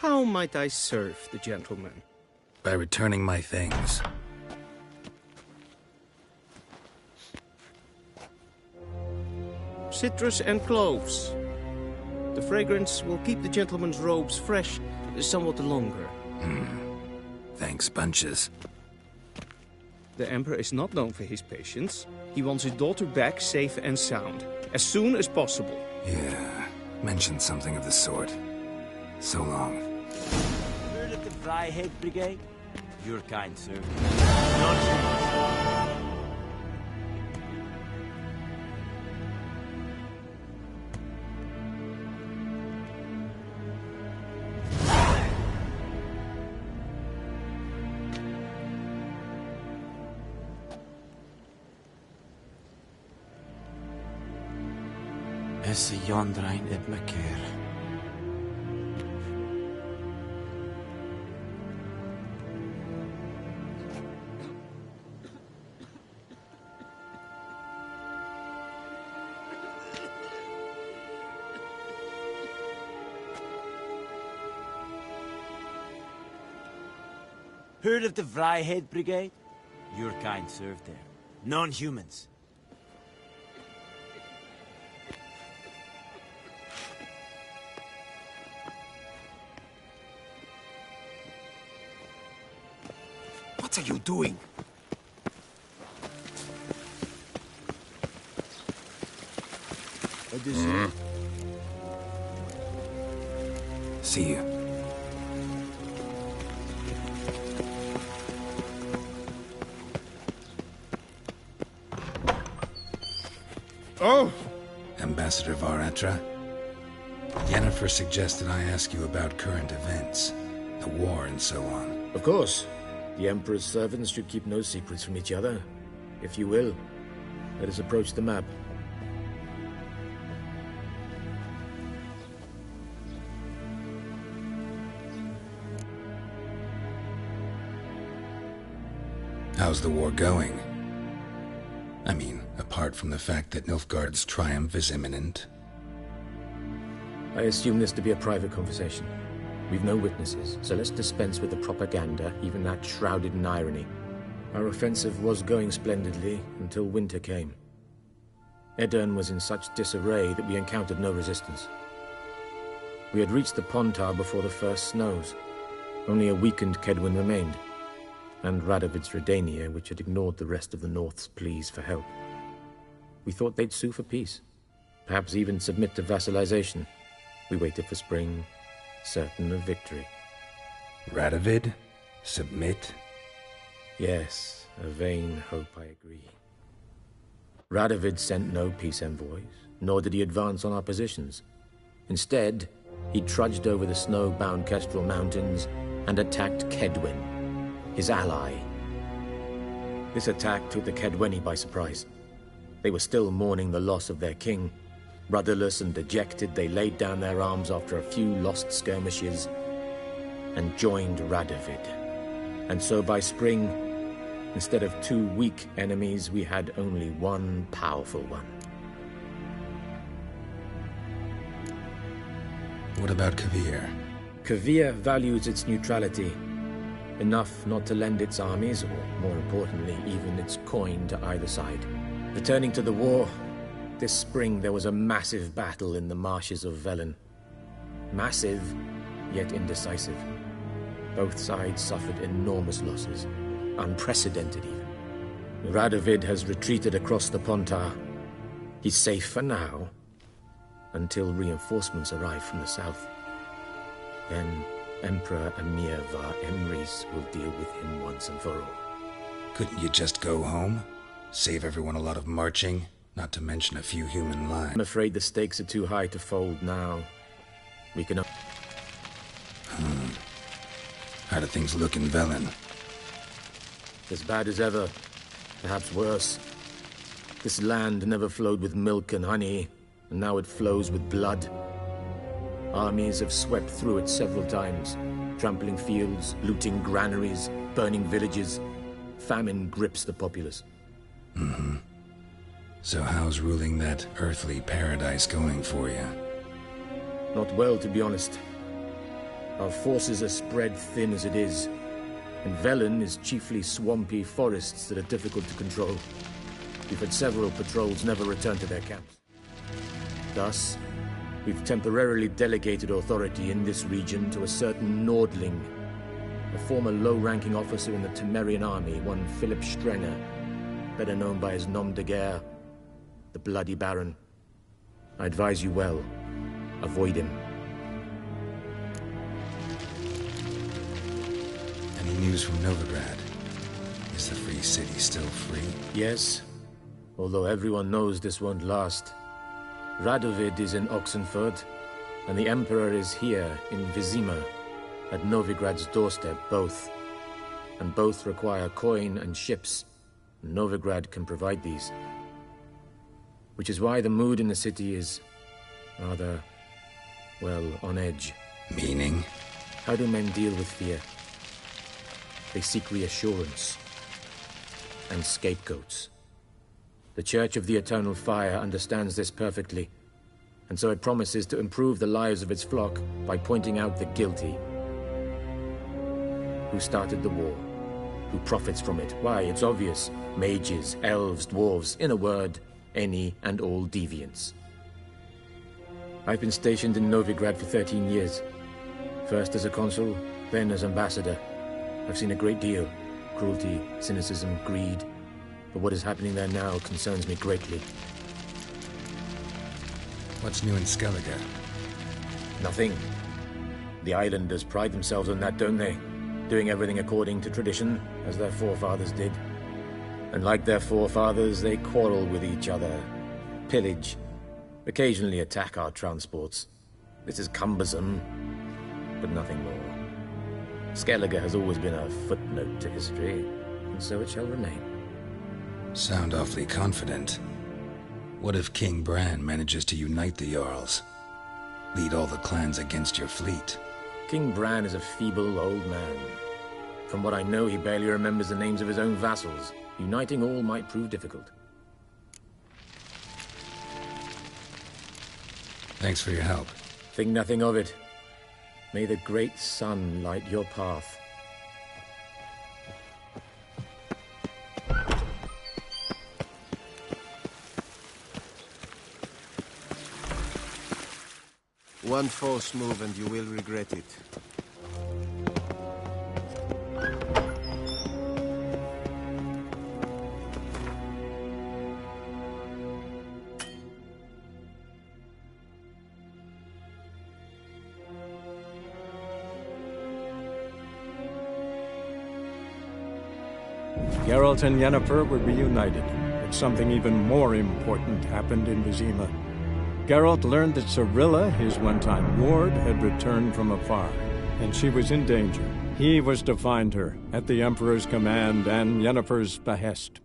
How might I serve the gentleman? By returning my things. Citrus and cloves. The fragrance will keep the gentleman's robes fresh somewhat longer. Thanks, bunches. The Emperor is not known for his patience. He wants his daughter back safe and sound, as soon as possible. Yeah, mentioned something of the sort. So long. Heard of the Vryheid Brigade? Your kind, sir. Essa Yondrain et Maker. Heard of the Vryheid Brigade? Your kind served there. Non-humans. What are you doing? What is it? See you. Oh! Ambassador Varatra. Yennefer suggested I ask you about current events, the war and so on. Of course. The Emperor's servants should keep no secrets from each other. If you will, let us approach the map. How's the war going? I mean, apart from the fact that Nilfgaard's triumph is imminent. I assume this to be a private conversation. We've no witnesses, so let's dispense with the propaganda, even that shrouded in irony. Our offensive was going splendidly until winter came. Edirn was in such disarray that we encountered no resistance. We had reached the Pontar before the first snows. Only a weakened Kedwin remained, and Radovid's Redania, which had ignored the rest of the North's pleas for help. We thought they'd sue for peace, perhaps even submit to vassalization. We waited for spring, certain of victory. Radovid? Submit? Yes, a vain hope, I agree. Radovid sent no peace envoys, nor did he advance on our positions. Instead, he trudged over the snow-bound Kestrel Mountains and attacked Kedwin, his ally. This attack took the Kedweni by surprise. They were still mourning the loss of their king. Rudderless and dejected, they laid down their arms after a few lost skirmishes and joined Radovid. And so by spring, instead of 2 weak enemies, we had only one powerful one. What about Kavir? Kavir values its neutrality, enough not to lend its armies, or more importantly, even its coin to either side. Returning to the war, this spring there was a massive battle in the marshes of Velen. Massive, yet indecisive. Both sides suffered enormous losses, unprecedented even. Radovid has retreated across the Pontar. He's safe for now, until reinforcements arrive from the south. Then Emperor Emir var Emrys will deal with him once and for all. Couldn't you just go home? Save everyone a lot of marching, not to mention a few human lives. I'm afraid the stakes are too high to fold now. We can... How do things look in Velen? As bad as ever, perhaps worse. This land never flowed with milk and honey, and now it flows with blood. Armies have swept through it several times, trampling fields, looting granaries, burning villages. Famine grips the populace. So how's ruling that earthly paradise going for you? Not well, to be honest. Our forces are spread thin as it is, and Velen is chiefly swampy forests that are difficult to control. We've had several patrols never return to their camps. Thus, we've temporarily delegated authority in this region to a certain Nordling, a former low-ranking officer in the Temerian army, one Philip Strenger, better known by his nom de guerre, the Bloody Baron. I advise you well. Avoid him. Any news from Novigrad? Is the free city still free? Yes, although everyone knows this won't last. Radovid is in Oxenfurt, and the Emperor is here in Vizima, at Novigrad's doorstep, both. And both require coin and ships. Novigrad can provide these. Which is why the mood in the city is rather, well, on edge. Meaning? How do men deal with fear? They seek reassurance and scapegoats. The Church of the Eternal Fire understands this perfectly, and so it promises to improve the lives of its flock by pointing out the guilty. Who started the war? Who profits from it? Why, it's obvious. Mages, elves, dwarves, in a word, any and all deviants. I've been stationed in Novigrad for 13 years. First as a consul, then as ambassador. I've seen a great deal. Cruelty, cynicism, greed. But what is happening there now concerns me greatly. What's new in Skellige? Nothing. The islanders pride themselves on that, don't they? Doing everything according to tradition, as their forefathers did. And like their forefathers, they quarrel with each other, pillage, occasionally attack our transports. This is cumbersome, but nothing more. Skellige has always been a footnote to history, and so it shall remain. Sound awfully confident. What if King Bran manages to unite the Jarls? Lead all the clans against your fleet? King Bran is a feeble old man. From what I know, he barely remembers the names of his own vassals. Uniting all might prove difficult. Thanks for your help. Think nothing of it. May the great sun light your path. One false move and you will regret it. Geralt and Yennefer were reunited, but something even more important happened in Vizima. Geralt learned that Cirilla, his one-time ward, had returned from afar, and she was in danger. He was to find her, at the Emperor's command and Yennefer's behest.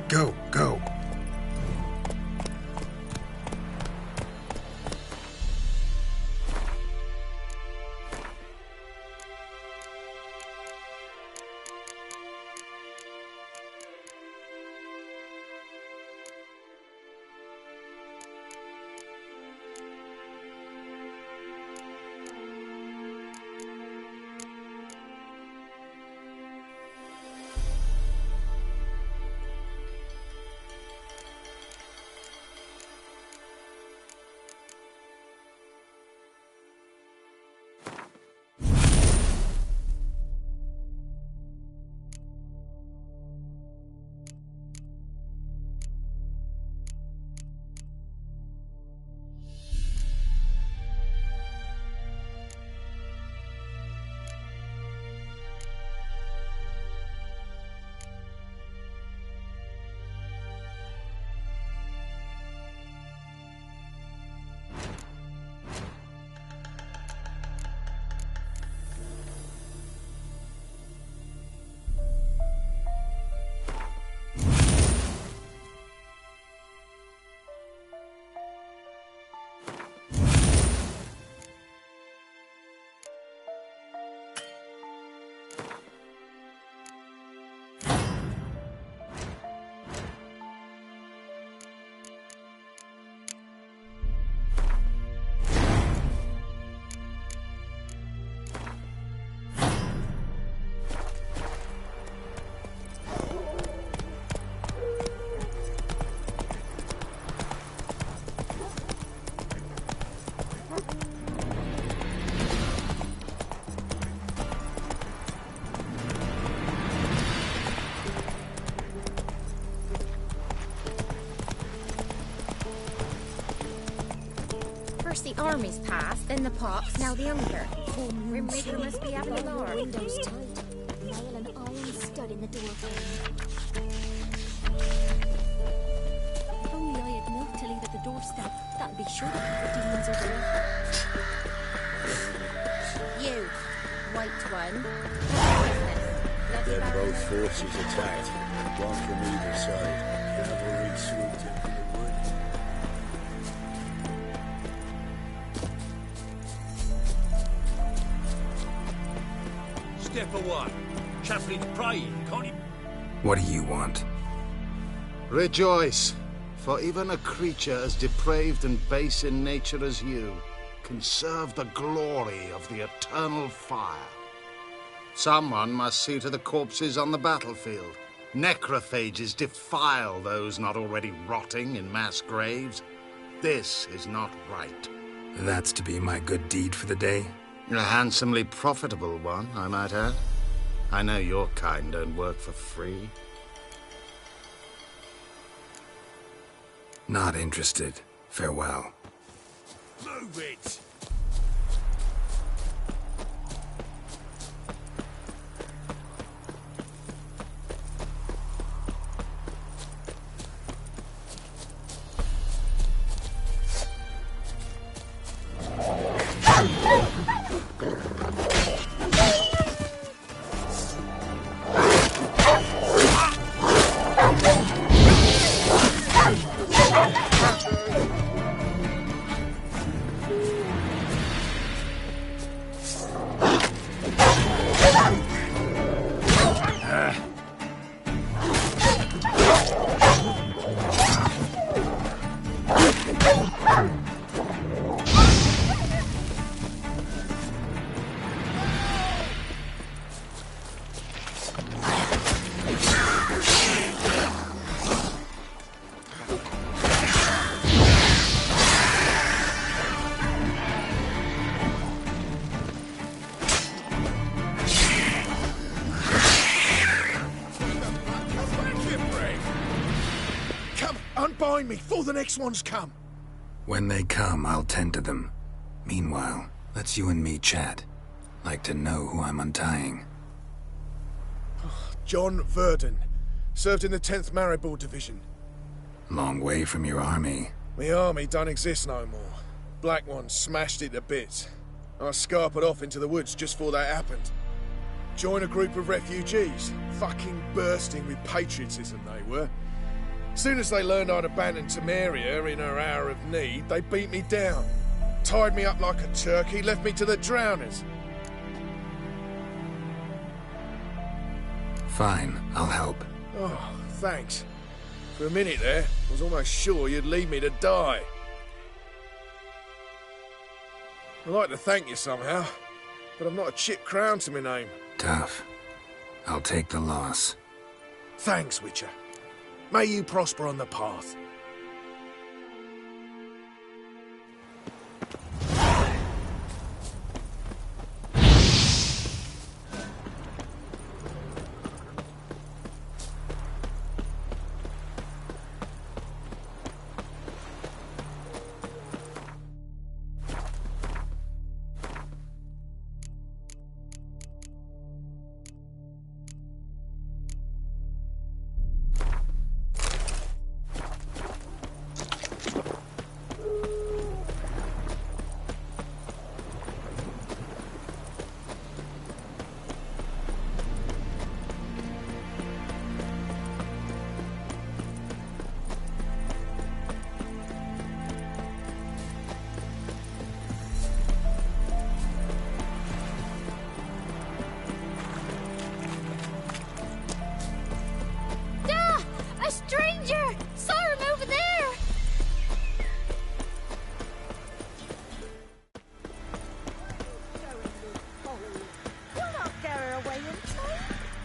Go, go. First the army's passed, then the pox, now the hunger. Rimmaker must be having a lark. Windows tight. Nail an iron stud in the door frame. If only I had milk to leave at the doorstep, that'd be sure to keep the demons away. You, white one. Then both forces attacked, one from either side. Cavalry swooped in from the wood. Step away. Chaplain's praying, can't he? What do you want? Rejoice, for even a creature as depraved and base in nature as you can serve the glory of the eternal fire. Someone must see to the corpses on the battlefield, Necrophages defile those not already rotting in mass graves. This is not right. That's to be my good deed for the day? A handsomely profitable one, I might add. I know your kind don't work for free. Not interested. Farewell. Move it! Unbind me before the next ones come. When they come, I'll tend to them. Meanwhile, let's you and me chat. Like to know who I'm untying. John Verdon. Served in the 10th Maribor Division. Long way from your army. The army don't exist no more. Black Ones smashed it to bits. I scarpered off into the woods just before that happened. Joined a group of refugees. Fucking bursting with patriotism they were. Soon as they learned I'd abandoned Temeria in her hour of need, they beat me down. Tied me up like a turkey, left me to the drowners. Fine, I'll help. Oh, thanks. For a minute there, I was almost sure you'd leave me to die. I'd like to thank you somehow, but I've not a chip crown to my name. Tough. I'll take the loss. Thanks, Witcher. May you prosper on the path.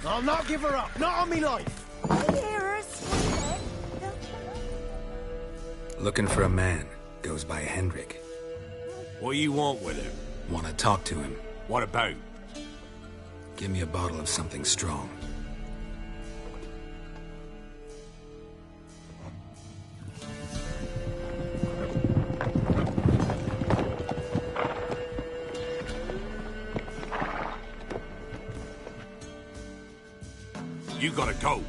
I'll not give her up, not on me life. Looking for a man. Goes by Hendrik. What do you want with him? Want to talk to him. What about? Give me a bottle of something strong. You gotta go.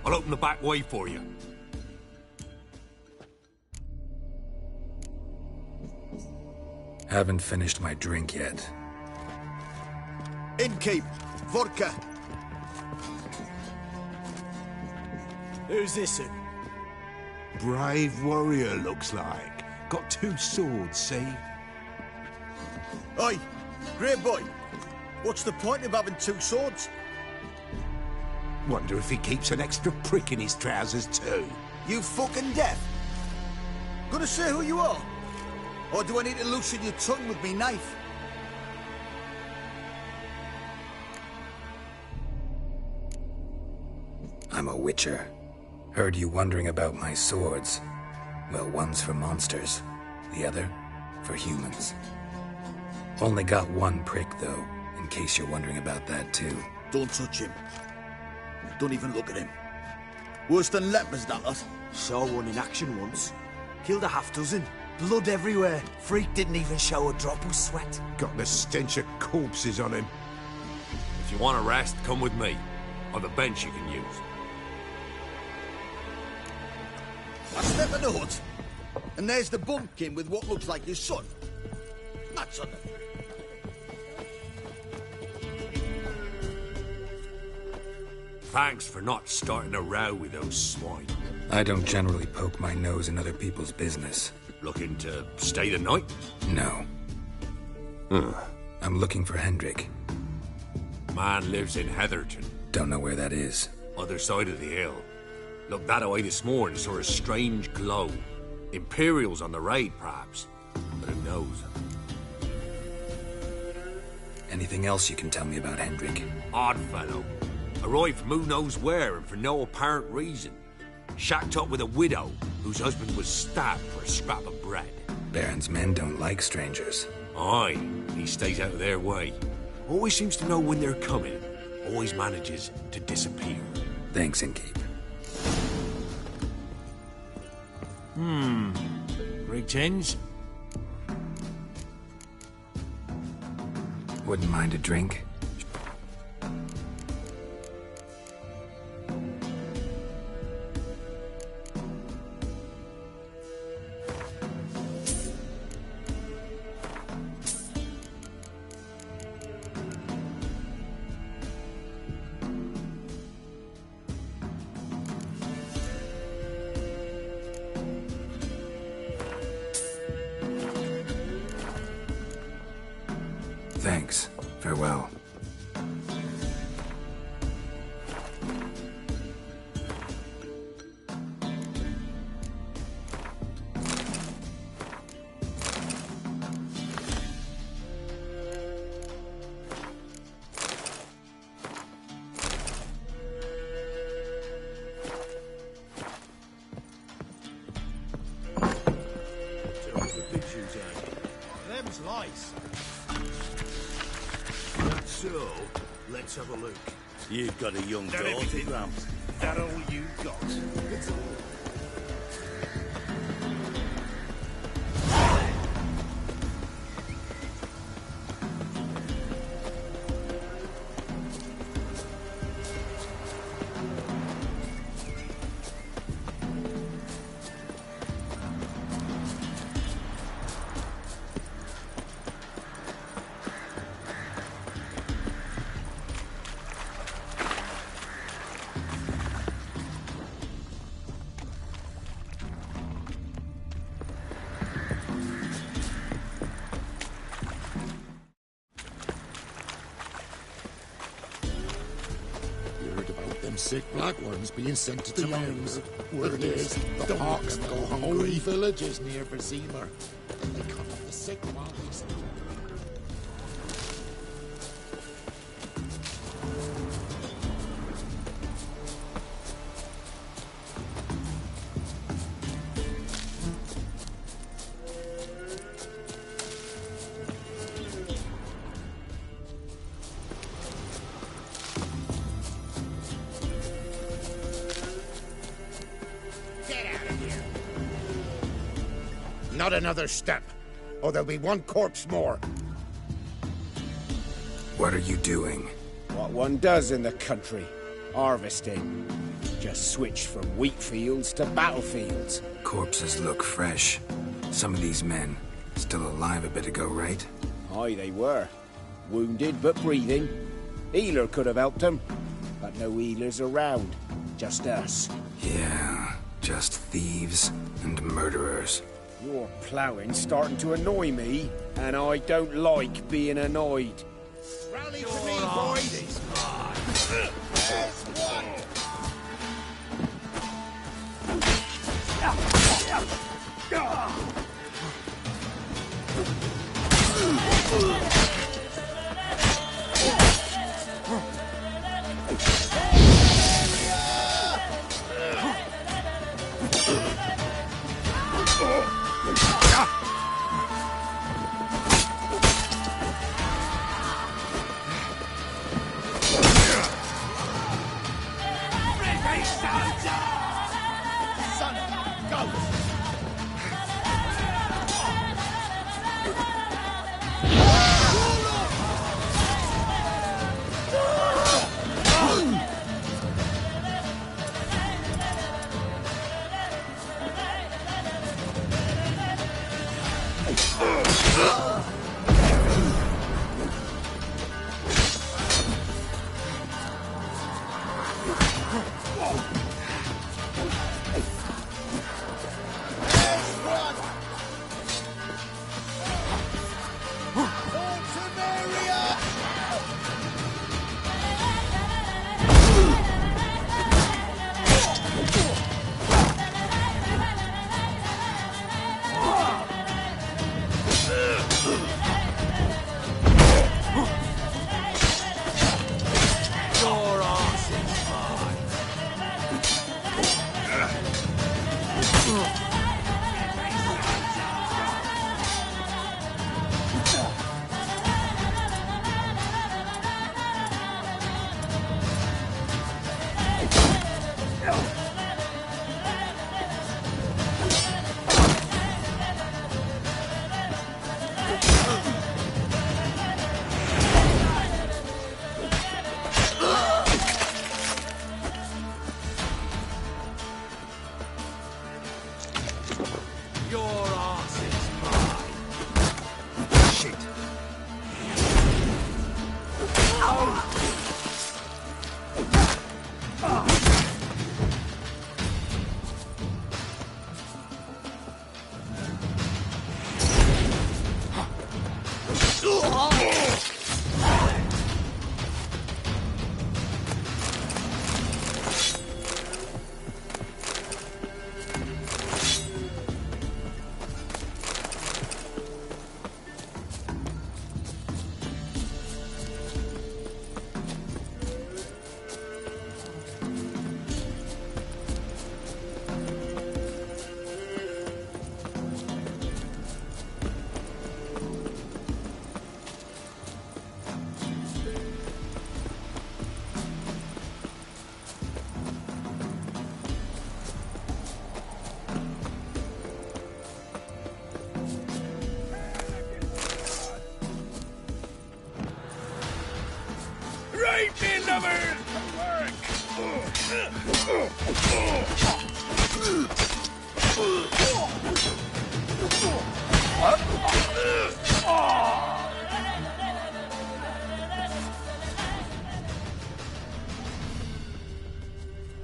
I'll open the back way for you. Haven't finished my drink yet. Innkeep, vodka. Who's this in? Brave warrior, looks like. Got 2 swords, see? Oi, grey boy. What's the point of having 2 swords? Wonder if he keeps an extra prick in his trousers too. You fucking deaf? Gonna say who you are? Or do I need to loosen your tongue with me knife? I'm a witcher. Heard you wondering about my swords. Well, one's for monsters, the other for humans. Only got one prick, though, in case you're wondering about that, too. Don't touch him. Don't even look at him. Worse than lepers, that lot. Saw one in action once. Killed a half dozen. Blood everywhere. Freak didn't even show a drop of sweat. Got the stench of corpses on him. If you want a rest, come with me. Or the bench you can use. I step in the hut, and there's the bumpkin with what looks like his son. That's on him. Thanks for not starting a row with those swine. I don't generally poke my nose in other people's business. Looking to stay the night? No. I'm looking for Hendrik. Man lives in Heatherton. Don't know where that is. Other side of the hill. Looked that away this morning, saw a strange glow. Imperials on the raid, perhaps. But who knows? Anything else you can tell me about Hendrik? Odd fellow. Arrived from who knows where and for no apparent reason. Shacked up with a widow whose husband was stabbed for a scrap of bread. Baron's men don't like strangers. Aye, he stays out of their way. Always seems to know when they're coming. Always manages to disappear. Thanks, Innkeep. Greetings. Wouldn't mind a drink. Thanks. Farewell. Them's lice. So, let's have a look. You've got a young daughter, Gramps. That all you got? Sick black ones being sent to the youngs. Word is, the hawks go hungry. Villages near Vizima. They cut off the sick ones. Not another step, or there'll be one corpse more. What are you doing? What one does in the country. Harvesting. Just switched from wheat fields to battlefields. Corpses look fresh. Some of these men, still alive a bit ago, right? Aye, they were. Wounded but breathing. Healer could have helped them, but no healers around. Just us. Yeah, just thieves and murderers. Your ploughing's starting to annoy me, and I don't like being annoyed. Rally to me, boys! There's one!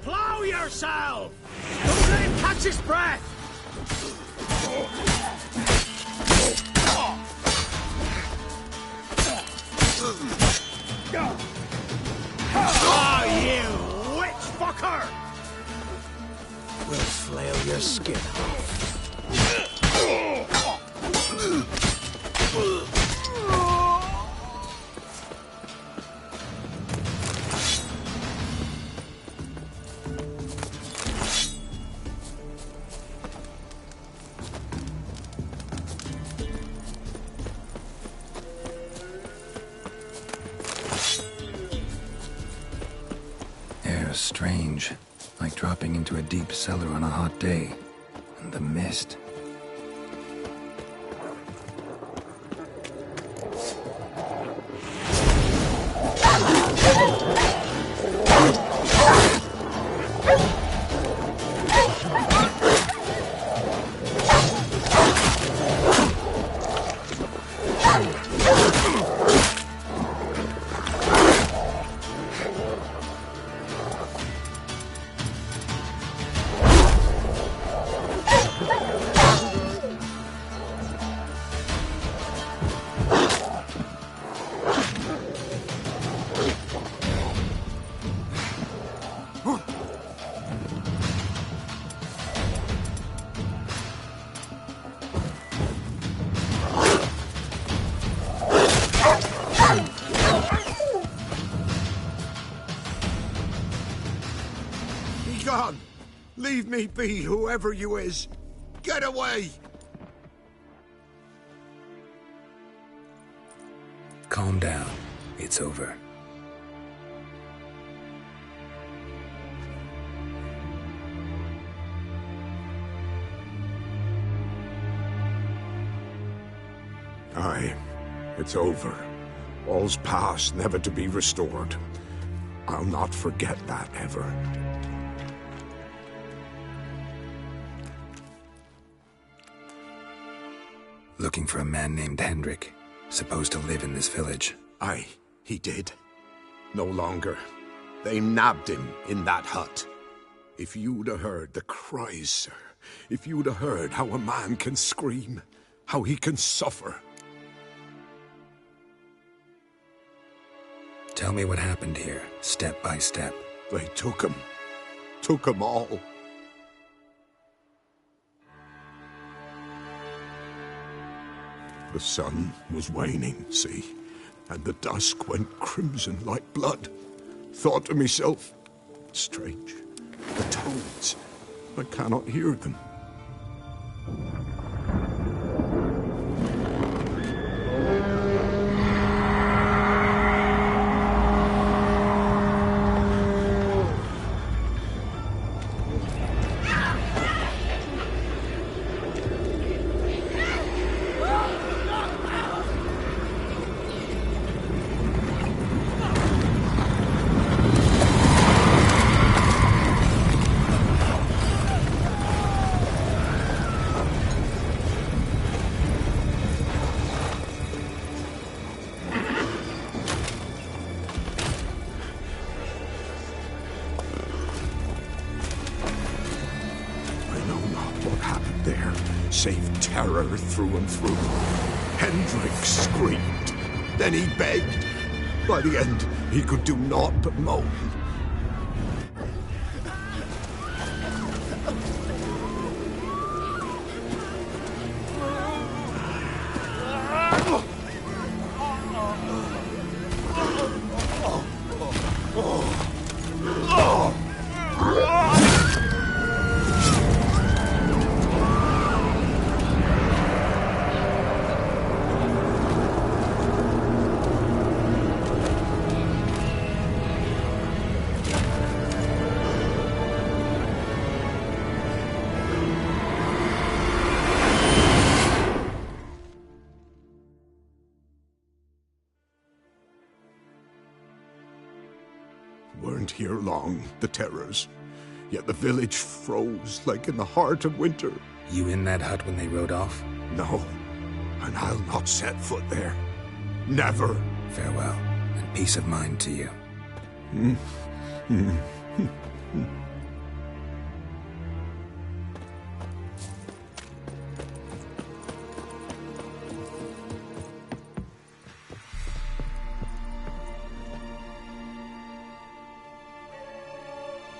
Plow yourself! Don't let him catch his breath! Oh, you witch fucker! We'll flail your skin off. Air's strange, like dropping into a deep cellar on a hot day. And the mist. Gone! Leave me be, whoever you is! Get away! Calm down. It's over. Aye, it's over. All's past, never to be restored. I'll not forget that ever. Looking for a man named Hendrik, supposed to live in this village. Aye, he did. No longer. They nabbed him in that hut. If you'd have heard the cries, sir, if you'd have heard how a man can scream, how he can suffer. Tell me what happened here, step by step. They took him all. The sun was waning, see, and the dusk went crimson like blood. Thought to myself, strange, the toads, I cannot hear them. Save terror through and through. Hendrik screamed. Then he begged. By the end, he could do naught but moan. Weren't here long, the terrors. Yet the village froze like in the heart of winter. You in that hut when they rode off? No, and I'll not set foot there. Never. Farewell, and peace of mind to you.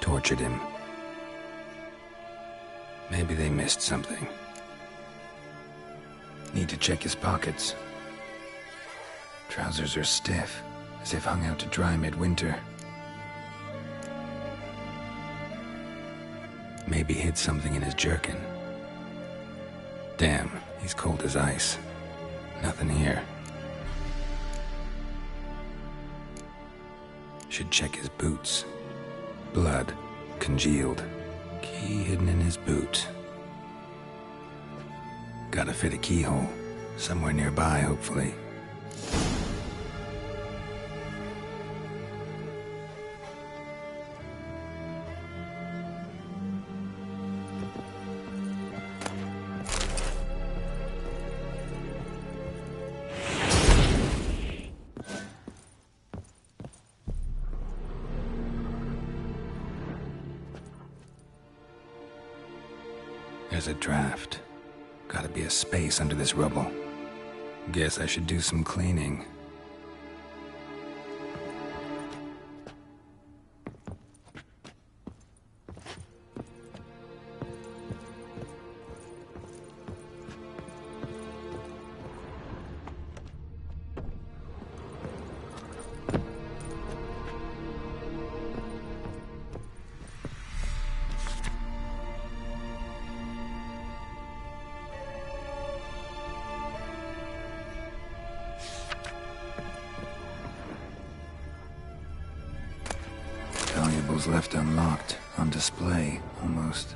Tortured him. Maybe they missed something. Need to check his pockets. Trousers are stiff, as if hung out to dry midwinter. Maybe hid something in his jerkin. Damn, he's cold as ice. Nothing here. Should check his boots. Blood, congealed. Key hidden in his boot. Gotta fit a keyhole. Somewhere nearby, hopefully. There's a draft. Gotta be a space under this rubble. Guess I should do some cleaning. Valuables left unlocked, on display, almost.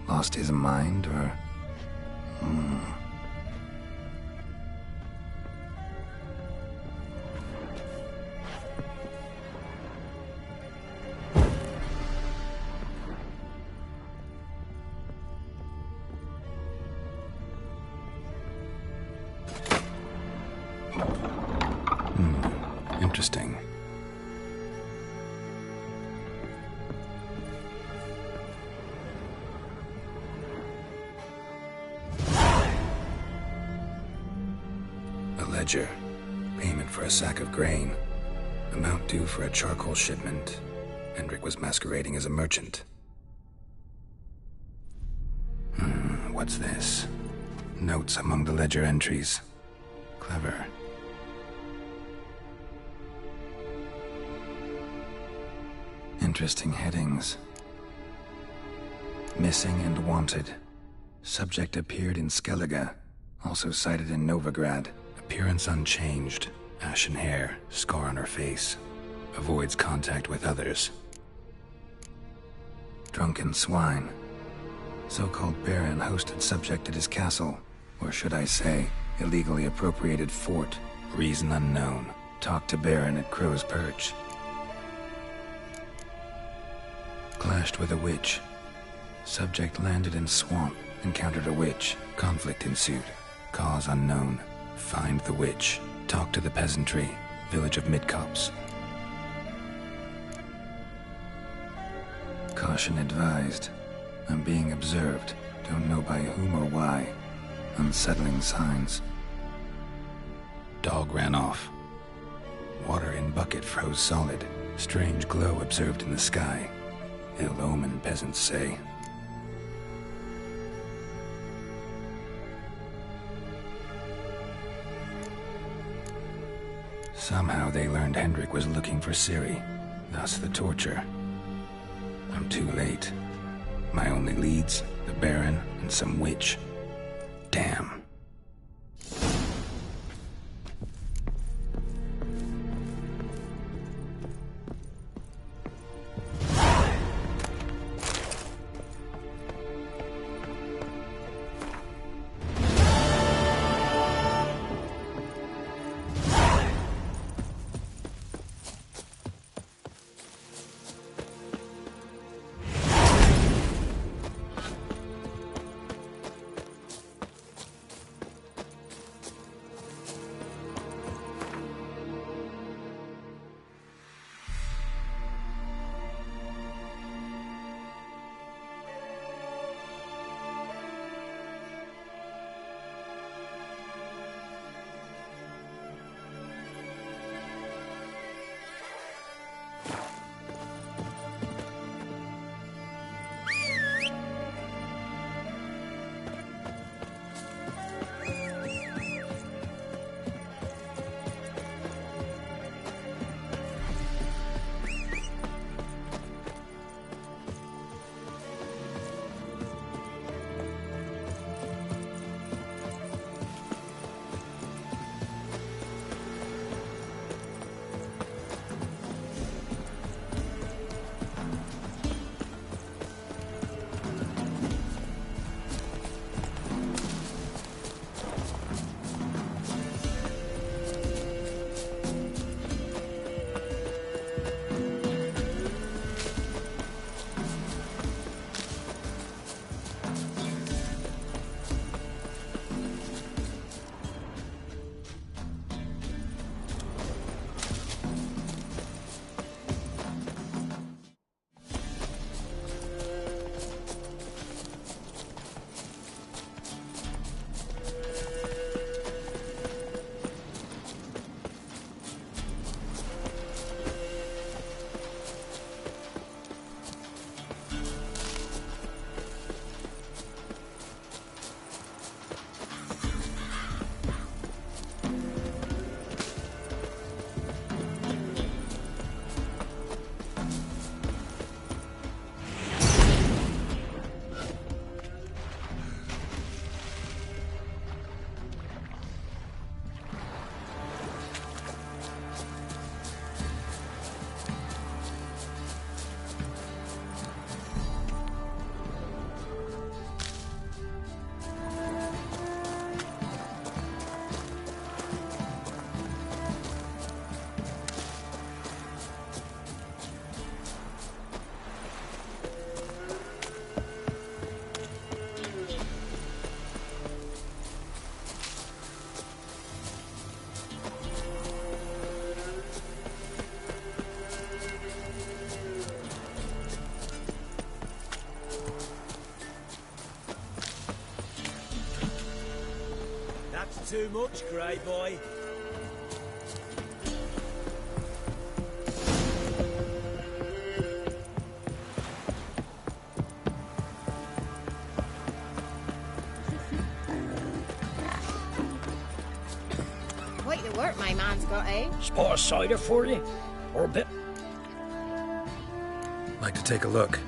Lost his mind, or... Interesting. Ledger. Payment for a sack of grain. Amount due for a charcoal shipment. Hendrik was masquerading as a merchant. What's this? Notes among the ledger entries. Clever. Interesting headings. Missing and wanted. Subject appeared in Skellige. Also cited in Novigrad. Appearance unchanged. Ashen hair, scar on her face. Avoids contact with others. Drunken swine. So-called baron hosted subject at his castle. Or should I say, illegally appropriated fort. Reason unknown. Talked to baron at Crow's Perch. Clashed with a witch. Subject landed in swamp. Encountered a witch. Conflict ensued. Cause unknown. Find the witch. Talk to the peasantry. Village of Midcopse. Caution advised. I'm being observed. Don't know by whom or why. Unsettling signs. Dog. dog ran off. Water in bucket froze solid. Strange glow observed in the sky. Ill omen, peasants say. Somehow they learned Hendrik was looking for Ciri, thus the torture. I'm too late. My only leads, the Baron and some witch. Damn. Too much, grey boy. Quite the work my man's got, eh? Spot a cider for you? Or a bit? Like to take a look.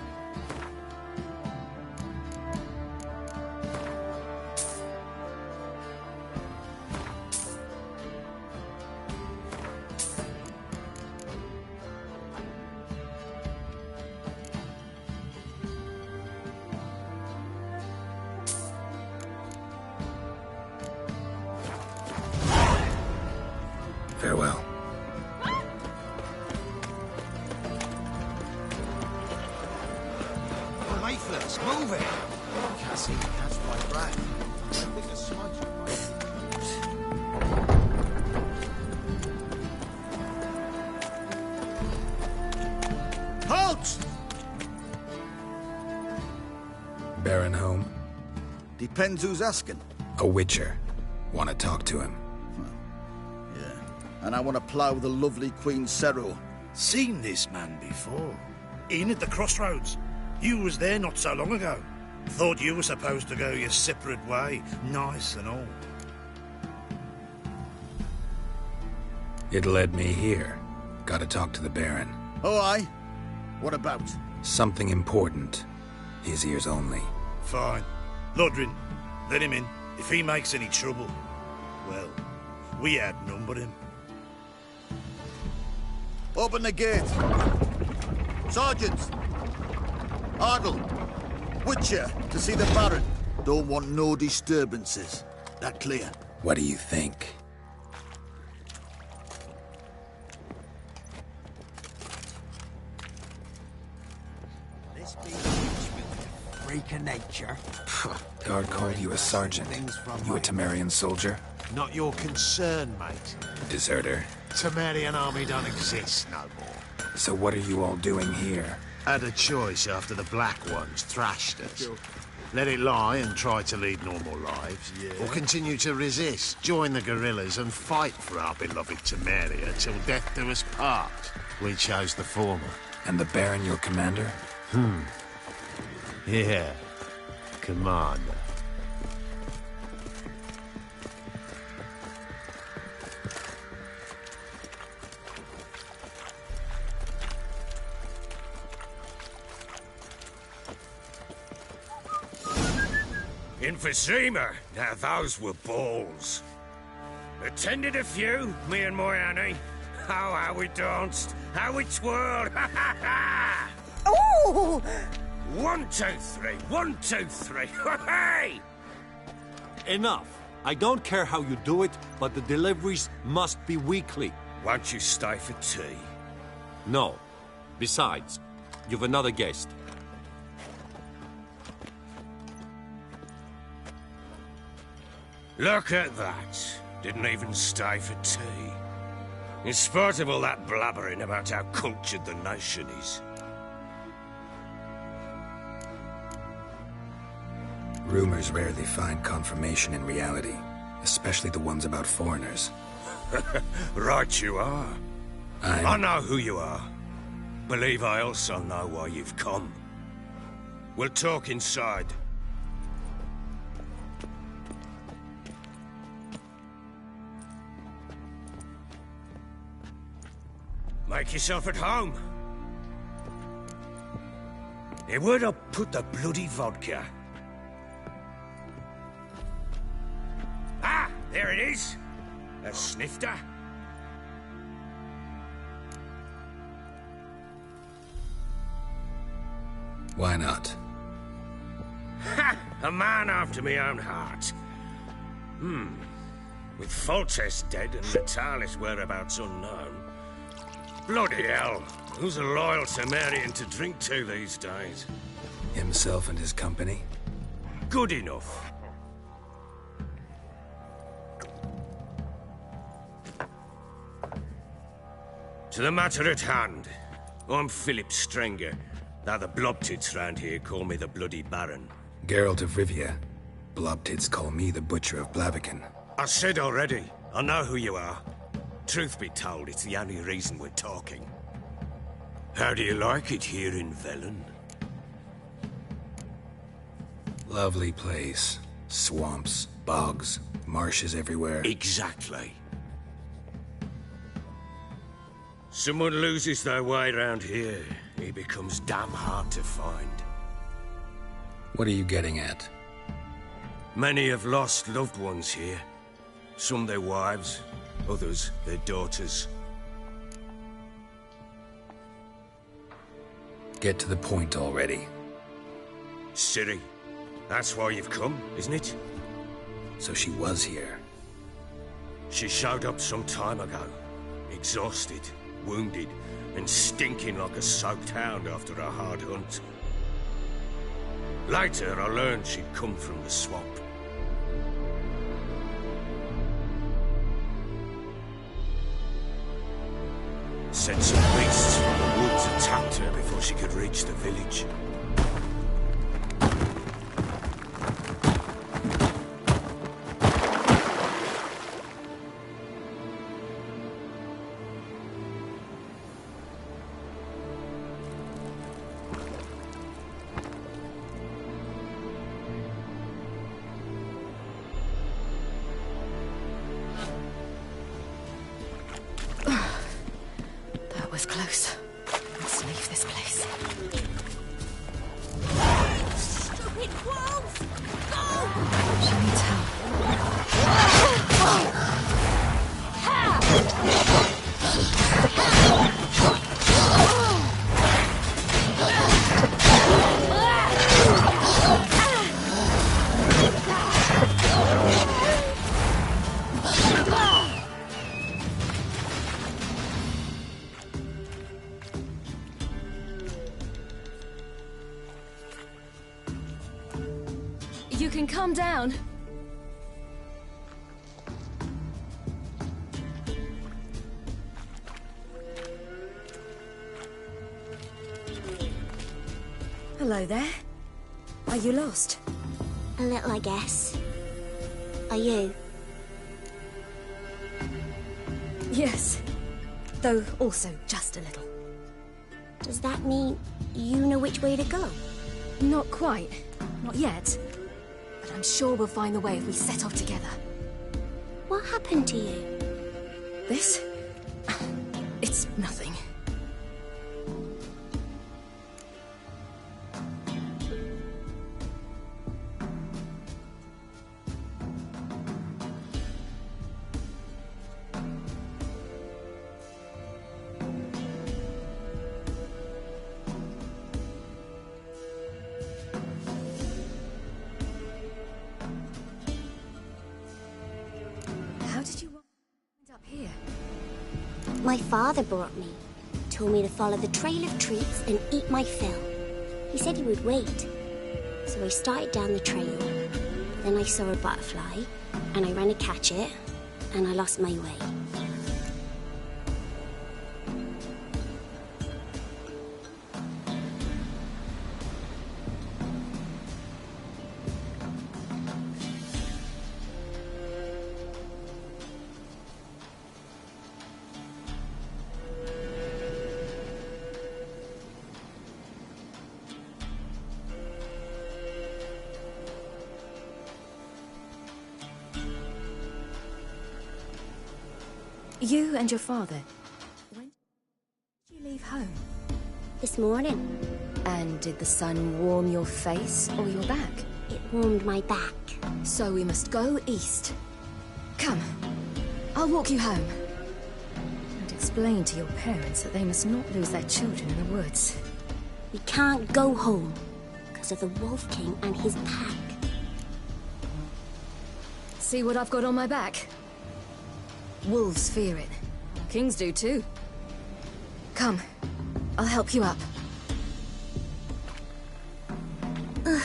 Farewell. Oh, lifeless, move it! Can't seem to catch my breath. I think a smudge might... Halt! Baron home? Depends who's asking. A witcher. Want to talk to him. Yeah. and I want to plough the lovely Queen Seru. Seen this man before. In at the crossroads. You was there not so long ago. Thought you were supposed to go your separate way, nice and all. It led me here. Gotta talk to the Baron. Oh, aye? What about? Something important. His ears only. Fine. Lodrin, let him in. If he makes any trouble, well, we outnumber him. Open the gate. Sergeants! Ardle! Witcher, to see the Baron. Don't want no disturbances. That clear? What do you think? This be with freak of nature. Guard called you a sergeant. You a Temerian soldier? Not your concern, mate. Deserter. Temerian army don't exist no more. So what are you all doing here? Had a choice after the Black Ones thrashed us. Let it lie and try to lead normal lives, or continue to resist, join the guerrillas and fight for our beloved Temeria till death do us part. We chose the former. And the Baron your commander? Yeah. Commander. In Vizima, now those were balls. Attended a few, me and my Annie. Oh, how we danced, how we twirled, ha ha ha! Oh! 1, 2, 3, 1, 2, 3, hey! Enough. I don't care how you do it, but the deliveries must be weekly. Won't you stay for tea? No. Besides, you've another guest. Look at that. Didn't even stay for tea. In spite of all that blabbering about how cultured the nation is. Rumors rarely find confirmation in reality, especially the ones about foreigners. Right you are. I know who you are. Believe I also know why you've come. We'll talk inside. Make yourself at home. Hey, where'd I put the bloody vodka? Ah, there it is. A snifter. Why not? Ha! A man after my own heart. With Foltest dead and Natalis whereabouts unknown. Bloody hell. Who's a loyal Temerian to drink to these days? Himself and his company? Good enough. To the matter at hand. I'm Philip Strenger. Now the Blobtits round here call me the Bloody Baron. Geralt of Rivia. Blobtits call me the Butcher of Blaviken. I said already, I know who you are. Truth be told, it's the only reason we're talking. How do you like it here in Velen? Lovely place. Swamps, bogs, marshes everywhere. Exactly. Someone loses their way round here, he becomes damn hard to find. What are you getting at? Many have lost loved ones here. Some their wives, others their daughters. Get to the point already. Ciri, that's why you've come, isn't it? So she was here. She showed up some time ago. Exhausted, wounded, and stinking like a soaked hound after a hard hunt. Later, I learned she'd come from the swamp. Said some beasts from the woods attacked her before she could reach the village. was close. Let's leave this place. Stupid wolves! Go! She needs help. You can calm down. Hello there. Are you lost? A little, I guess. Are you? Yes. Though also just a little. Does that mean you know which way to go? Not quite. Not yet. But I'm sure we'll find the way if we set off together. What happened to you? This? It's nothing. How did you wind up here? My father brought me. Told me to follow the trail of treats and eat my fill. He said he would wait. So I started down the trail. Then I saw a butterfly, and I ran to catch it, and I lost my way. You and your father. When did you leave home? This morning. And did the sun warm your face or your back? It warmed my back. So we must go east. Come. I'll walk you home. And explain to your parents that they must not lose their children in the woods. We can't go home because of the Wolf King and his pack. See what I've got on my back? Wolves fear it. Kings do too. Come, I'll help you up. Ugh.